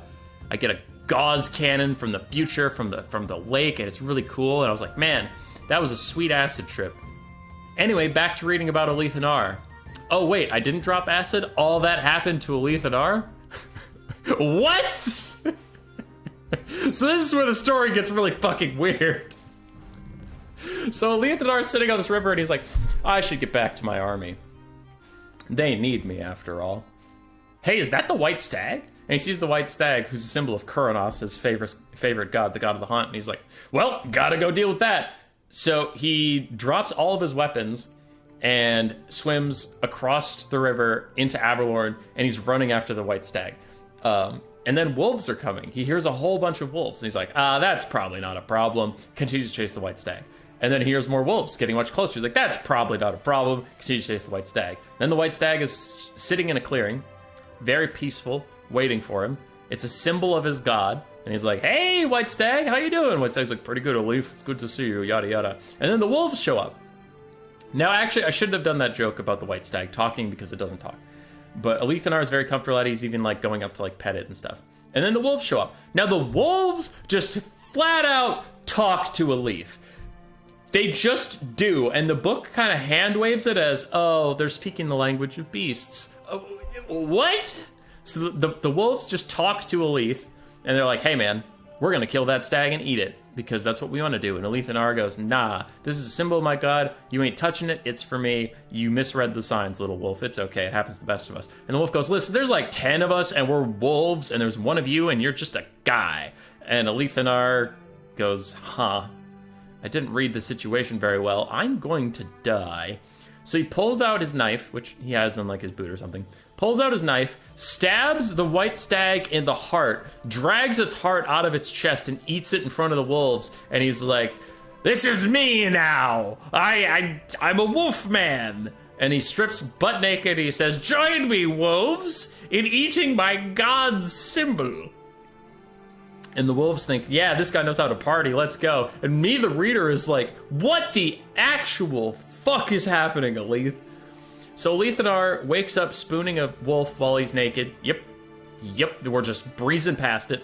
get a gauze cannon from the future from the lake, and it's really cool. And I was like, man, that was a sweet acid trip. Anyway, back to reading about Alithanar. Oh wait, I didn't drop acid? All that happened to Alithanar? What? So this is where the story gets really fucking weird. So Alithanar is sitting on this river and he's like, I should get back to my army. They need me after all. Hey, is that the white stag? And he sees the white stag, who's a symbol of Kuranos, his favorite god, the god of the hunt. And he's like, well, gotta go deal with that. So he drops all of his weapons and swims across the river into Avalorn, and he's running after the white stag. And then wolves are coming. He hears a whole bunch of wolves, and he's like, that's probably not a problem. Continues to chase the white stag. And then he hears more wolves getting much closer. He's like, that's probably not a problem. Continues to chase the white stag. Then the white stag is sitting in a clearing, very peaceful, waiting for him. It's a symbol of his god. And he's like, hey, white stag, how you doing? White stag's like, pretty good, Alith. It's good to see you, yada, yada. And then the wolves show up. Now, actually, I shouldn't have done that joke about the white stag talking because it doesn't talk. But Alithanar is very comfortable at it. He's even like going up to like pet it and stuff. And then the wolves show up. Now, the wolves just flat out talk to Alith. They just do. And the book kind of hand waves it as, oh, they're speaking the language of beasts. What? So the wolves just talk to Alith. And they're like, hey, man, we're going to kill that stag and eat it because that's what we want to do. And Alithanar goes, nah, this is a symbol of my god. You ain't touching it. It's for me. You misread the signs, little wolf. It's okay. It happens to the best of us. And the wolf goes, listen, there's like 10 of us and we're wolves and there's one of you and you're just a guy. And Alithanar goes, huh, I didn't read the situation very well. I'm going to die. So he pulls out his knife, which he has in like his boot or something, pulls out his knife, stabs the white stag in the heart, drags its heart out of its chest and eats it in front of the wolves. And he's like, this is me now. I'm a wolf man. And he strips butt naked. He says, "Join me, wolves, in eating my god's symbol." And the wolves think, yeah, this guy knows how to party, let's go. And me, the reader, is like, what the actual fuck is happening, Alith? So Anar wakes up spooning a wolf while he's naked. Yep, we're just breezing past it.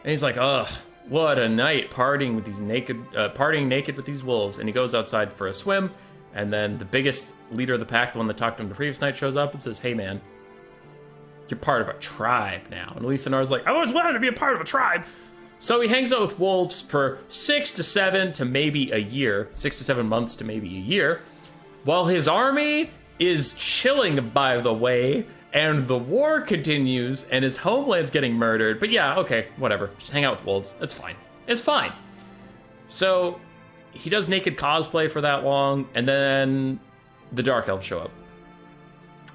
And he's like, ugh, what a night, partying naked with these wolves. And he goes outside for a swim, and then the biggest leader of the pack, the one that talked to him the previous night, shows up and says, hey man, you're part of a tribe now. And Anar's like, I always wanted to be a part of a tribe. So he hangs out with wolves for 6 to 7 to maybe a year, 6 to 7 months to maybe a year, while his army is chilling, by the way, and the war continues, and his homeland's getting murdered. But yeah, okay, whatever. Just hang out with wolves. It's fine. It's fine. So he does naked cosplay for that long, and then the Dark Elves show up.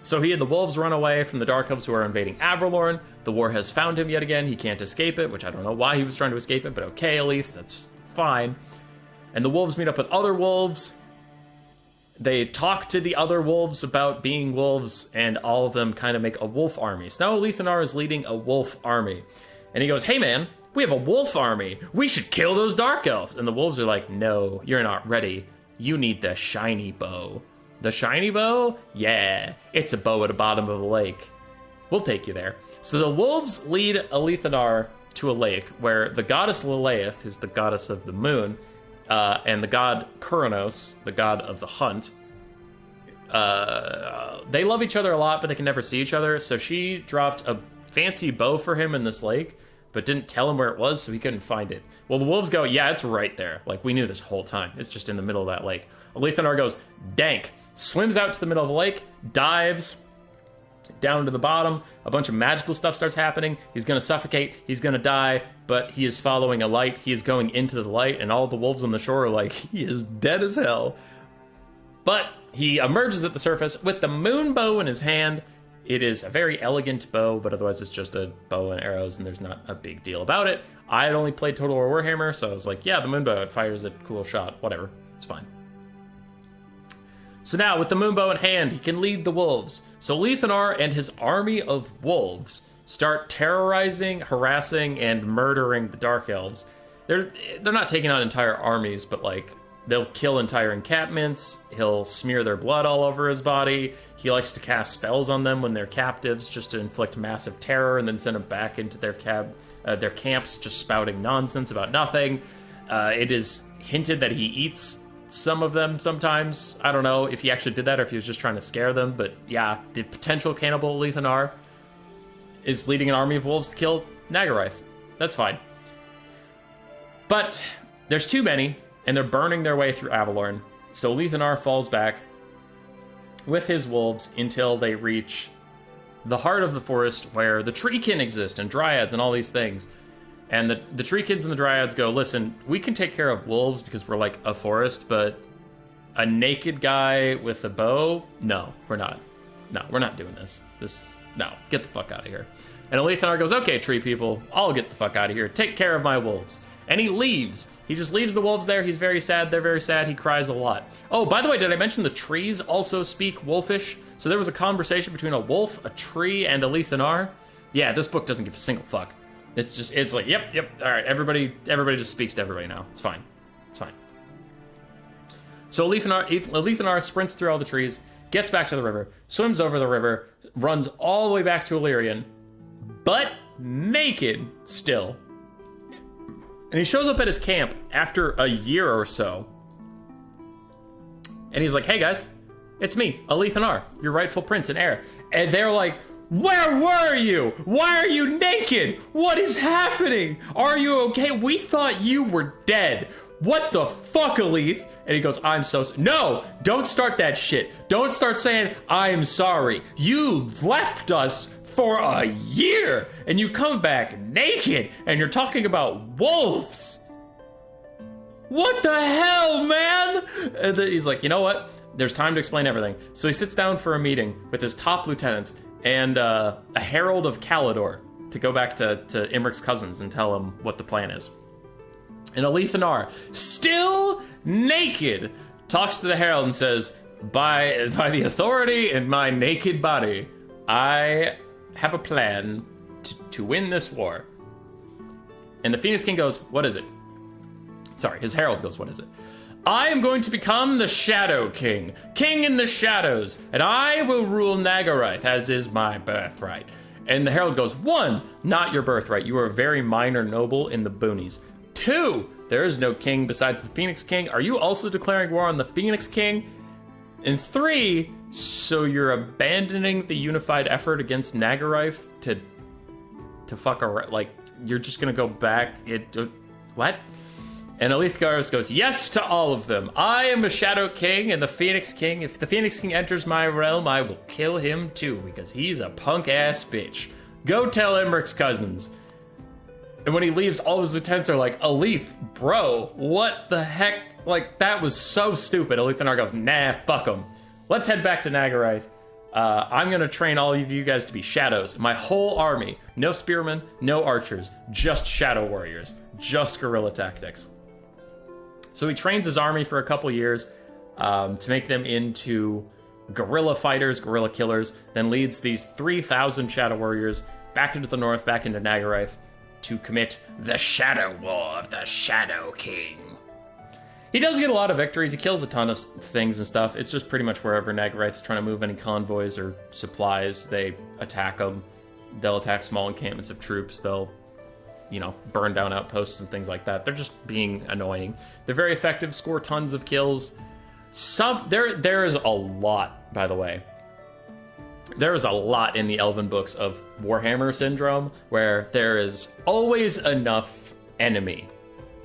So he and the wolves run away from the Dark Elves who are invading Averlorn. The war has found him yet again. He can't escape it, which I don't know why he was trying to escape it, but okay, Alith, that's fine. And the wolves meet up with other wolves. They talk to the other wolves about being wolves, and all of them kind of make a wolf army. So now Anar is leading a wolf army. And he goes, hey man, we have a wolf army. We should kill those Dark Elves. And the wolves are like, no, you're not ready. You need the shiny bow. The shiny bow? Yeah, it's a bow at the bottom of a lake. We'll take you there. So the wolves lead Anar to a lake where the goddess Lilith, who's the goddess of the moon, and the god Kuranos, the god of the hunt, they love each other a lot, but they can never see each other. So she dropped a fancy bow for him in this lake, but didn't tell him where it was, so he couldn't find it. Well, the wolves go, yeah, it's right there. Like, we knew this whole time. It's just in the middle of that lake. Anar goes, dank, swims out to the middle of the lake, dives down to the bottom. A bunch of magical stuff starts happening. He's going to suffocate. He's going to die, but he is following a light. He is going into the light, and all the wolves on the shore are like, he is dead as hell. But he emerges at the surface with the moon bow in his hand. It is a very elegant bow, but otherwise it's just a bow and arrows, and there's not a big deal about it. I had only played Total War Warhammer, so I was like, yeah, the moon bow, it fires a cool shot. Whatever. It's fine. So now, with the moonbow in hand, he can lead the wolves. So Anar and his army of wolves start terrorizing, harassing, and murdering the Dark Elves. They're not taking on entire armies, but like, they'll kill entire encampments, he'll smear their blood all over his body, he likes to cast spells on them when they're captives just to inflict massive terror and then send them back into their camps just spouting nonsense about nothing. It is hinted that he eats some of them sometimes. I don't know if he actually did that or if he was just trying to scare them, but yeah, the potential cannibal Anar is leading an army of wolves to kill Nagarife. That's fine. But there's too many, and they're burning their way through Avalorn. So Anar falls back with his wolves until they reach the heart of the forest where the treekin exist and dryads and all these things. And the treekins and the dryads go, listen, we can take care of wolves because we're like a forest, but a naked guy with a bow? No, we're not. No, we're not doing this. No, get the fuck out of here. And Anar goes, okay, tree people, I'll get the fuck out of here. Take care of my wolves. And he leaves. He just leaves the wolves there. He's very sad. They're very sad. He cries a lot. Oh, by the way, did I mention the trees also speak wolfish? So there was a conversation between a wolf, a tree, and Anar. Yeah, this book doesn't give a single fuck. It's like, yep, all right, everybody just speaks to everybody now. It's fine. So Anar sprints through all the trees, gets back to the river, swims over the river, runs all the way back to Illyrian, but naked still. And he shows up at his camp after a year or so. And he's like, hey guys, it's me, Anar, your rightful prince and heir. And they're like, where were you? Why are you naked? What is happening? Are you okay? We thought you were dead. What the fuck, Alith? And he goes, I'm so sorry. No, don't start that shit. Don't start saying, I'm sorry. You left us for a year and you come back naked and you're talking about wolves. What the hell, man? And then he's like, you know what? There's time to explain everything. So he sits down for a meeting with his top lieutenants and a herald of Calidor to go back to Imric's cousins and tell him what the plan is. And Anar, still naked, talks to the herald and says, by the authority in my naked body, I have a plan to win this war. And the Phoenix King goes, what is it? Sorry, his herald goes, what is it? I am going to become the Shadow King, king in the shadows, and I will rule Nagarath, as is my birthright. And the herald goes, 1, not your birthright. You are a very minor noble in the boonies. 2, there is no king besides the Phoenix King. Are you also declaring war on the Phoenix King? And 3, so you're abandoning the unified effort against Nagarath to fuck around, like, you're just gonna go back, what? And Alith goes, yes to all of them. I am a Shadow King and the Phoenix King. If the Phoenix King enters my realm, I will kill him too, because he's a punk-ass bitch. Go tell Emmeric's cousins. And when he leaves, all his lieutenants are like, Alith, bro, what the heck? Like, that was so stupid. Alith Anar goes, nah, fuck him. Let's head back to Nagarath. I'm gonna train all of you guys to be shadows. My whole army. No spearmen, no archers, just shadow warriors. Just guerrilla tactics. So he trains his army for a couple years to make them into guerrilla fighters, guerrilla killers, then leads these 3,000 shadow warriors back into the north, back into Nagarath, to commit the Shadow War of the Shadow King. He does get a lot of victories. He kills a ton of things and stuff. It's just pretty much wherever Nagarath's trying to move any convoys or supplies, they attack them. They'll attack small encampments of troops. They'll, burn down outposts and things like that. They're just being annoying. They're very effective, score tons of kills. There is a lot, by the way. There is a lot in the Elven books of Warhammer syndrome, where there is always enough enemy.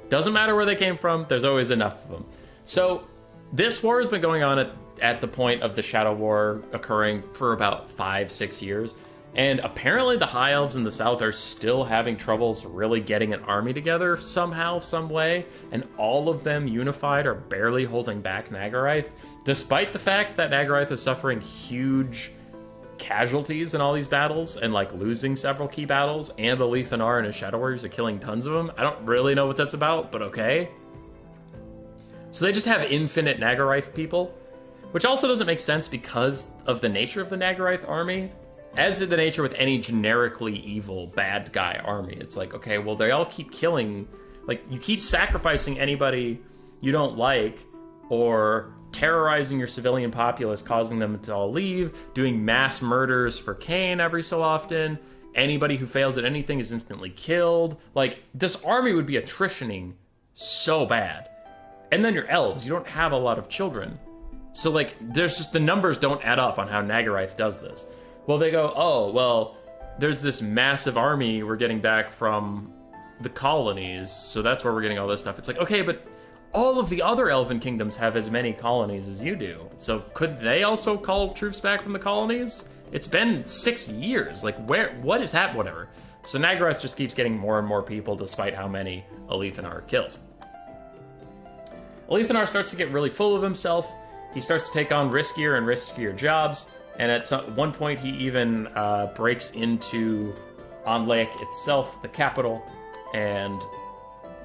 Doesn't matter where they came from, there's always enough of them. So this war has been going on at the point of the Shadow War occurring for about 5-6 years. And apparently the High Elves in the south are still having troubles really getting an army together somehow, some way. And all of them unified are barely holding back Nagarath, despite the fact that Nagarath is suffering huge casualties in all these battles and losing several key battles, and Alith Anar and his Shadow Warriors are killing tons of them. I don't really know what that's about, but okay. So they just have infinite Nagarath people, which also doesn't make sense because of the nature of the Nagarath army. As is the nature with any generically evil bad guy army. It's like, okay, well, they all keep killing, you keep sacrificing anybody you don't like, or terrorizing your civilian populace, causing them to all leave, doing mass murders for Cain every so often. Anybody who fails at anything is instantly killed. This army would be attritioning so bad. And then your elves, you don't have a lot of children. So, there's just, the numbers don't add up on how Nagarath does this. Well, they go, oh, well, there's this massive army we're getting back from the colonies, so that's where we're getting all this stuff. It's like, okay, but all of the other elven kingdoms have as many colonies as you do. So could they also call troops back from the colonies? It's been 6 years. What is that? Whatever. So Nagarath just keeps getting more and more people despite how many Alith Anar kills. Alith Anar starts to get really full of himself. He starts to take on riskier and riskier jobs. And at one point, he even breaks into Anlaik itself, the capital, and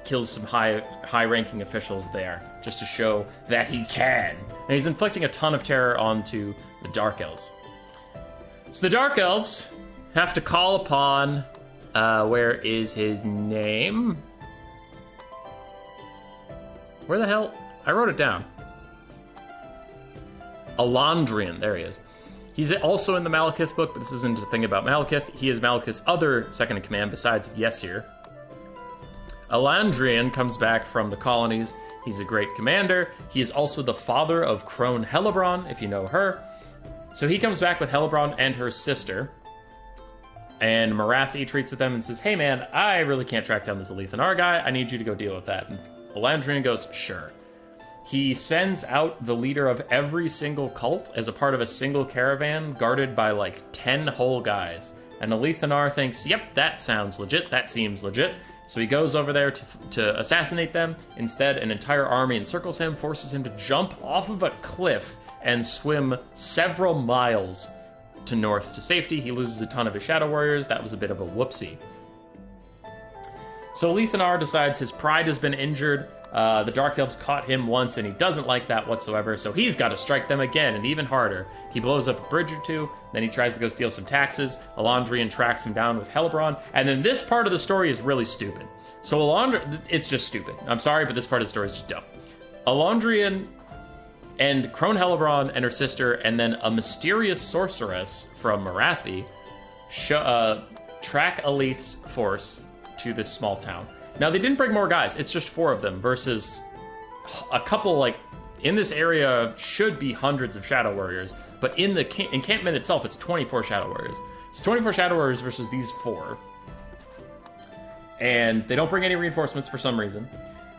kills some high-ranking officials there, just to show that he can. And he's inflicting a ton of terror onto the Dark Elves. So the Dark Elves have to call upon, where is his name? Where the hell? I wrote it down. Alandrian, there he is. He's also in the Malekith book, but this isn't a thing about Malekith. He is Malekith's other second-in-command besides Yesir. Alandrian comes back from the colonies. He's a great commander. He is also the father of Crone Hellebron, if you know her. So he comes back with Hellebron and her sister. And Marathi treats with them and says, hey man, I really can't track down this Alith Anar guy. I need you to go deal with that. And Alandrian goes, sure. He sends out the leader of every single cult as a part of a single caravan guarded by 10 whole guys. And Alith Anar thinks, yep, that sounds legit. That seems legit. So he goes over there to assassinate them. Instead, an entire army encircles him, forces him to jump off of a cliff and swim several miles to north to safety. He loses a ton of his Shadow Warriors. That was a bit of a whoopsie. So Alith Anar decides his pride has been injured. The Dark Elves caught him once, and he doesn't like that whatsoever, so he's got to strike them again, and even harder. He blows up a bridge or two, then he tries to go steal some taxes. Elandrian tracks him down with Helebron, and then this part of the story is really stupid. So it's just stupid. I'm sorry, but this part of the story is just dumb. Elandrian and Crone Helebron and her sister, and then a mysterious sorceress from Marathi, track Alith's force to this small town. Now, they didn't bring more guys. It's just 4 of them versus a couple, like, in this area should be hundreds of Shadow Warriors, but in the encampment itself, it's 24 Shadow Warriors. It's 24 Shadow Warriors versus these 4. And they don't bring any reinforcements for some reason.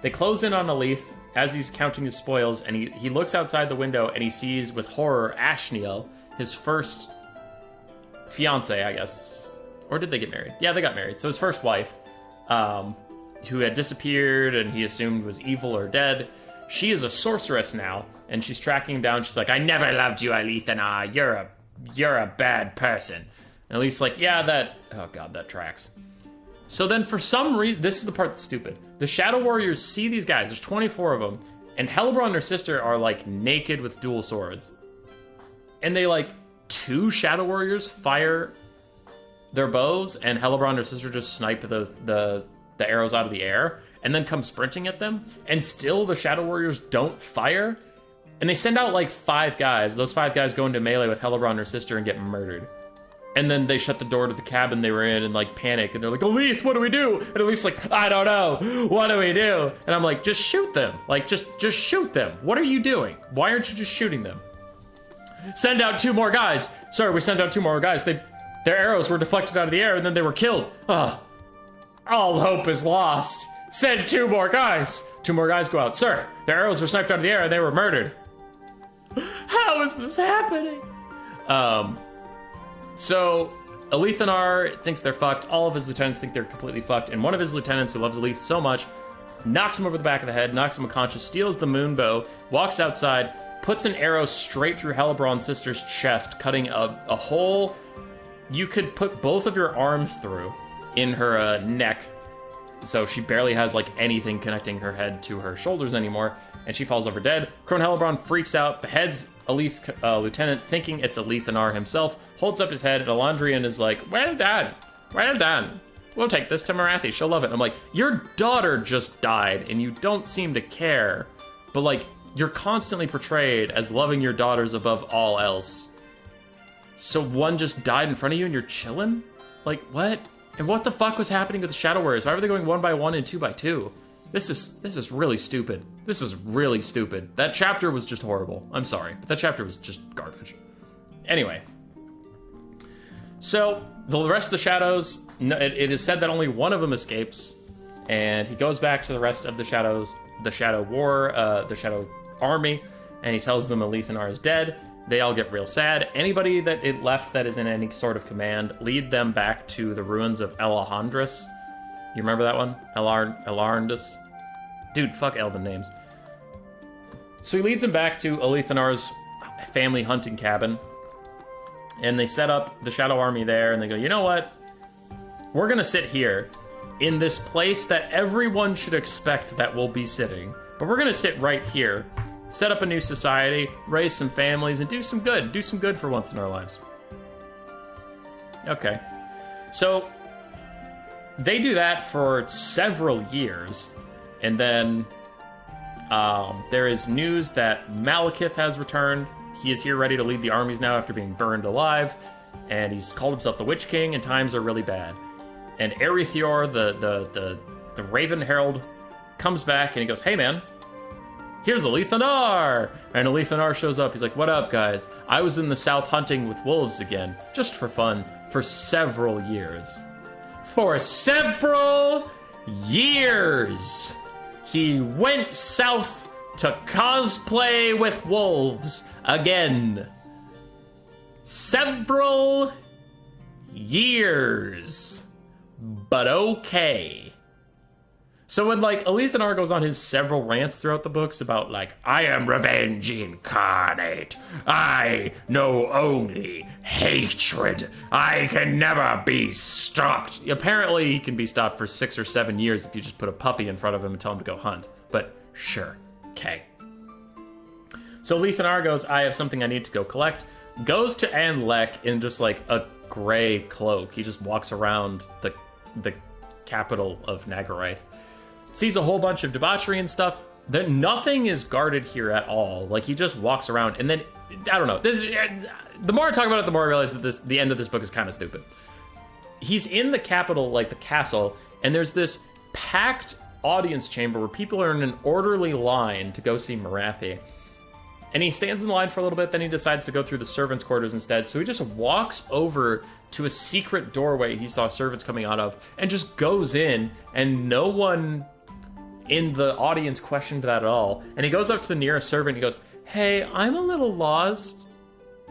They close in on Alith as he's counting his spoils, and he looks outside the window and he sees with horror Ashniel, his first fiance, I guess. Or did they get married? Yeah, they got married. So his first wife, who had disappeared and he assumed was evil or dead. She is a sorceress now, and she's tracking him down. She's like, I never loved you, Alith Anar. You're a bad person. And Alith's like, yeah, that tracks. So then for some reason, this is the part that's stupid. The Shadow Warriors see these guys, there's 24 of them, and Helebron and her sister are like naked with dual swords. And they 2 Shadow Warriors fire their bows, and Helebron and her sister just snipe the arrows out of the air, and then come sprinting at them, and still the Shadow Warriors don't fire, and they send out 5 guys. Those 5 guys go into melee with Helebron and her sister and get murdered. And then they shut the door to the cabin they were in and panic, and they're like, Alith, what do we do? And Alith's like, I don't know, what do we do? And I'm like, just shoot them. Just shoot them. What are you doing? Why aren't you just shooting them? Send out 2 more guys. Sorry, we sent out 2 more guys. Their arrows were deflected out of the air, and then they were killed. All hope is lost. Send 2 more guys. 2 more guys go out. Sir, their arrows were sniped out of the air and they were murdered. How is this happening? So Alith Anar thinks they're fucked. All of his lieutenants think they're completely fucked. And one of his lieutenants, who loves Alith so much, knocks him over the back of the head, knocks him unconscious, steals the moon bow, walks outside, puts an arrow straight through Helebron's sister's chest, cutting a hole you could put both of your arms through in her neck, so she barely has anything connecting her head to her shoulders anymore, and she falls over dead. Crone Helebron freaks out, beheads Alith's lieutenant, thinking it's Alith Anar himself, holds up his head, and Elandrian is like, well done, we'll take this to Marathi, she'll love it. And I'm like, your daughter just died, and you don't seem to care, but you're constantly portrayed as loving your daughters above all else. So one just died in front of you and you're chilling? What? And what the fuck was happening with the Shadow Warriors? Why were they going 1 by 1 and 2 by 2? This is really stupid. This is really stupid. That chapter was just horrible. I'm sorry, but that chapter was just garbage. Anyway. So, the rest of the Shadows, it is said that only one of them escapes, and he goes back to the rest of the Shadows, the Shadow War, the Shadow Army, and he tells them Alith Anar is dead. They all get real sad. Anybody that it left that is in any sort of command, lead them back to the ruins of Elahandris. You remember that one? Elarndus? Dude, fuck elven names. So he leads them back to Alith Anar's family hunting cabin. And they set up the Shadow Army there, and they go, you know what? We're gonna sit here in this place that everyone should expect that we'll be sitting. But we're gonna sit right here, set up a new society, raise some families, and do some good. Do some good for once in our lives. Okay. So, they do that for several years, and then there is news that Malekith has returned. He is here ready to lead the armies now after being burned alive, and he's called himself the Witch King, and times are really bad. And Erithior, the Raven Herald, comes back, and he goes, hey man, here's Alith Anar! And Alith Anar shows up. He's like, what up, guys? I was in the south hunting with wolves again, just for fun, for several years. For several years! He went south to cosplay with wolves again. Several years. But okay. So when, like, Alith Anar goes on his several rants throughout the books about, like, I am revenge incarnate. I know only hatred. I can never be stopped. Apparently, he can be stopped for 6 or 7 years if you just put a puppy in front of him and tell him to go hunt. But sure, okay. So Alith Anar goes, I have something I need to go collect. Goes to Anlek in just, like, a gray cloak. He just walks around the capital of Nagaraith. Sees a whole bunch of debauchery and stuff. Then nothing is guarded here at all. Like, he just walks around, and then, I don't know. The more I talk about it, the more I realize that the end of this book is kind of stupid. He's in the capital, like the castle, and there's this packed audience chamber where people are in an orderly line to go see Marathi. And he stands in the line for a little bit, then he decides to go through the servants' quarters instead. So he just walks over to a secret doorway he saw servants coming out of, and just goes in, and no one in the audience questioned that at all. And he goes up to the nearest servant, and he goes, hey, I'm a little lost.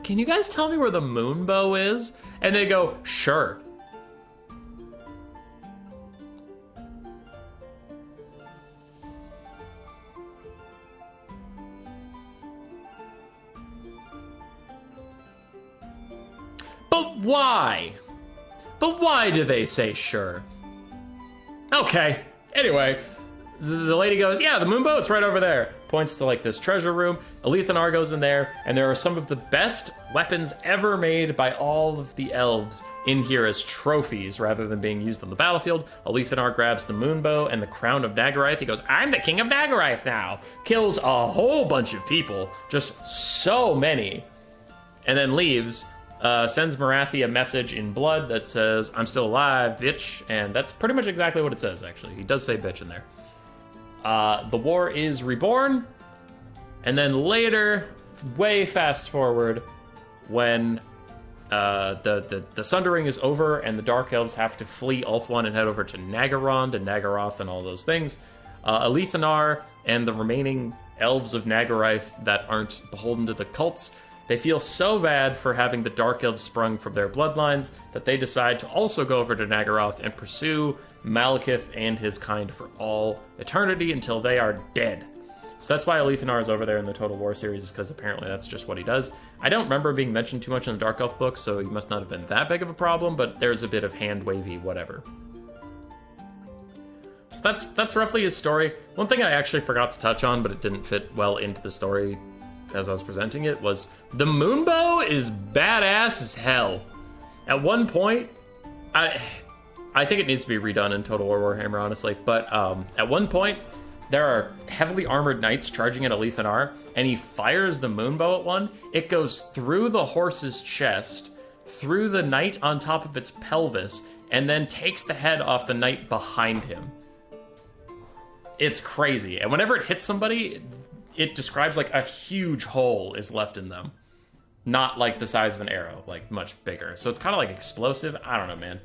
Can you guys tell me where the moonbow is? And they go, sure. But why? But why do they say sure? Okay, anyway, the lady goes, yeah, the moonbow, it's right over there. Points to, like, this treasure room. Alith Anar goes in there, and there are some of the best weapons ever made by all of the elves in here as trophies rather than being used on the battlefield. Alith Anar grabs the moonbow and the crown of Nagaraith. He goes, I'm the king of Nagaraith now. Kills a whole bunch of people, just so many, and then leaves. Sends Marathi a message in blood that says, I'm still alive, bitch. And that's pretty much exactly what it says, actually. He does say bitch in there. The war is reborn. And then later, way fast forward, when the Sundering is over and the Dark Elves have to flee Ulthuan and head over to Nagarond and Nagaroth and all those things, Alith Anar and the remaining elves of Nagaraith that aren't beholden to the cults, they feel so bad for having the Dark Elves sprung from their bloodlines that they decide to also go over to Nagaroth and pursue Malekith and his kind for all eternity until they are dead. So that's why Alith Anar is over there in the Total War series, is because apparently that's just what he does. I don't remember being mentioned too much in the Dark Elf book, so he must not have been that big of a problem, but there's a bit of hand-wavy whatever. So that's roughly his story. One thing I actually forgot to touch on, but it didn't fit well into the story as I was presenting it, was the moonbow is badass as hell. At one point, I think it needs to be redone in Total War Warhammer, honestly, but at one point, there are heavily armored knights charging at Alith Anar, and he fires the moonbow at one. It goes through the horse's chest, through the knight on top of its pelvis, and then takes the head off the knight behind him. It's crazy. And whenever it hits somebody, it describes like a huge hole is left in them. Not like the size of an arrow, like much bigger. So it's kind of like explosive. I don't know, man.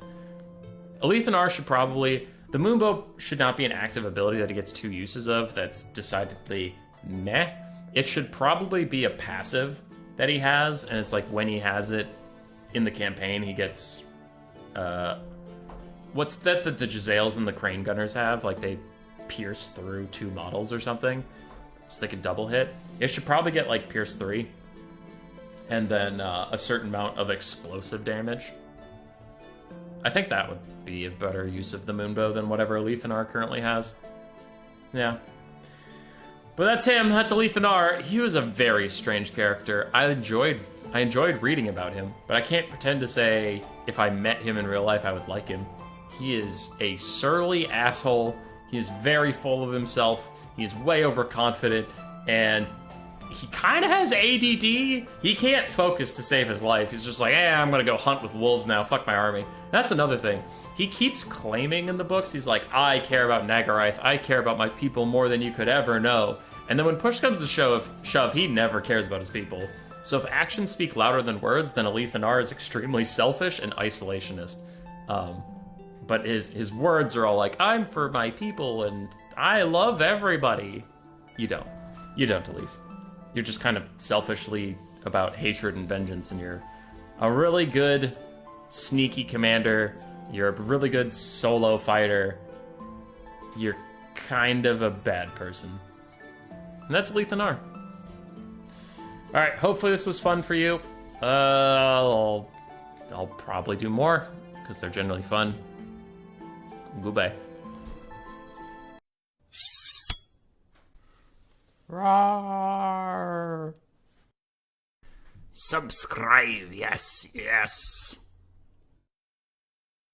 Alith Anar should probably... The moonbow should not be an active ability that he gets 2 uses of that's decidedly meh. It should probably be a passive that he has, and it's like when he has it in the campaign, he gets... what's that the Jezzails and the Crane Gunners have? Like they pierce through 2 models or something, so they can double hit. It should probably get like Pierce 3, and then a certain amount of explosive damage. I think that would be a better use of the moonbow than whatever Alith Anar currently has. Yeah. But that's him. That's Alith Anar. He was a very strange character. I enjoyed reading about him, but I can't pretend to say if I met him in real life I would like him. He is a surly asshole. He is very full of himself. He is way overconfident, and he kind of has ADD. He can't focus to save his life. He's just like, I'm gonna go hunt with wolves now. Fuck my army. That's another thing. He keeps claiming in the books, he's like, I care about Nagaraith. I care about my people more than you could ever know. And then when push comes to shove, he never cares about his people. So if actions speak louder than words, then Alith Anar is extremely selfish and isolationist. But his words are all like, I'm for my people and I love everybody. You don't. You don't, Alith. You're just kind of selfishly about hatred and vengeance, and you're a really good sneaky commander. You're a really good solo fighter. You're kind of a bad person. And that's Alith Anar. Alright, hopefully this was fun for you. I'll probably do more, because they're generally fun. Goodbye. Roar. Subscribe, yes, yes.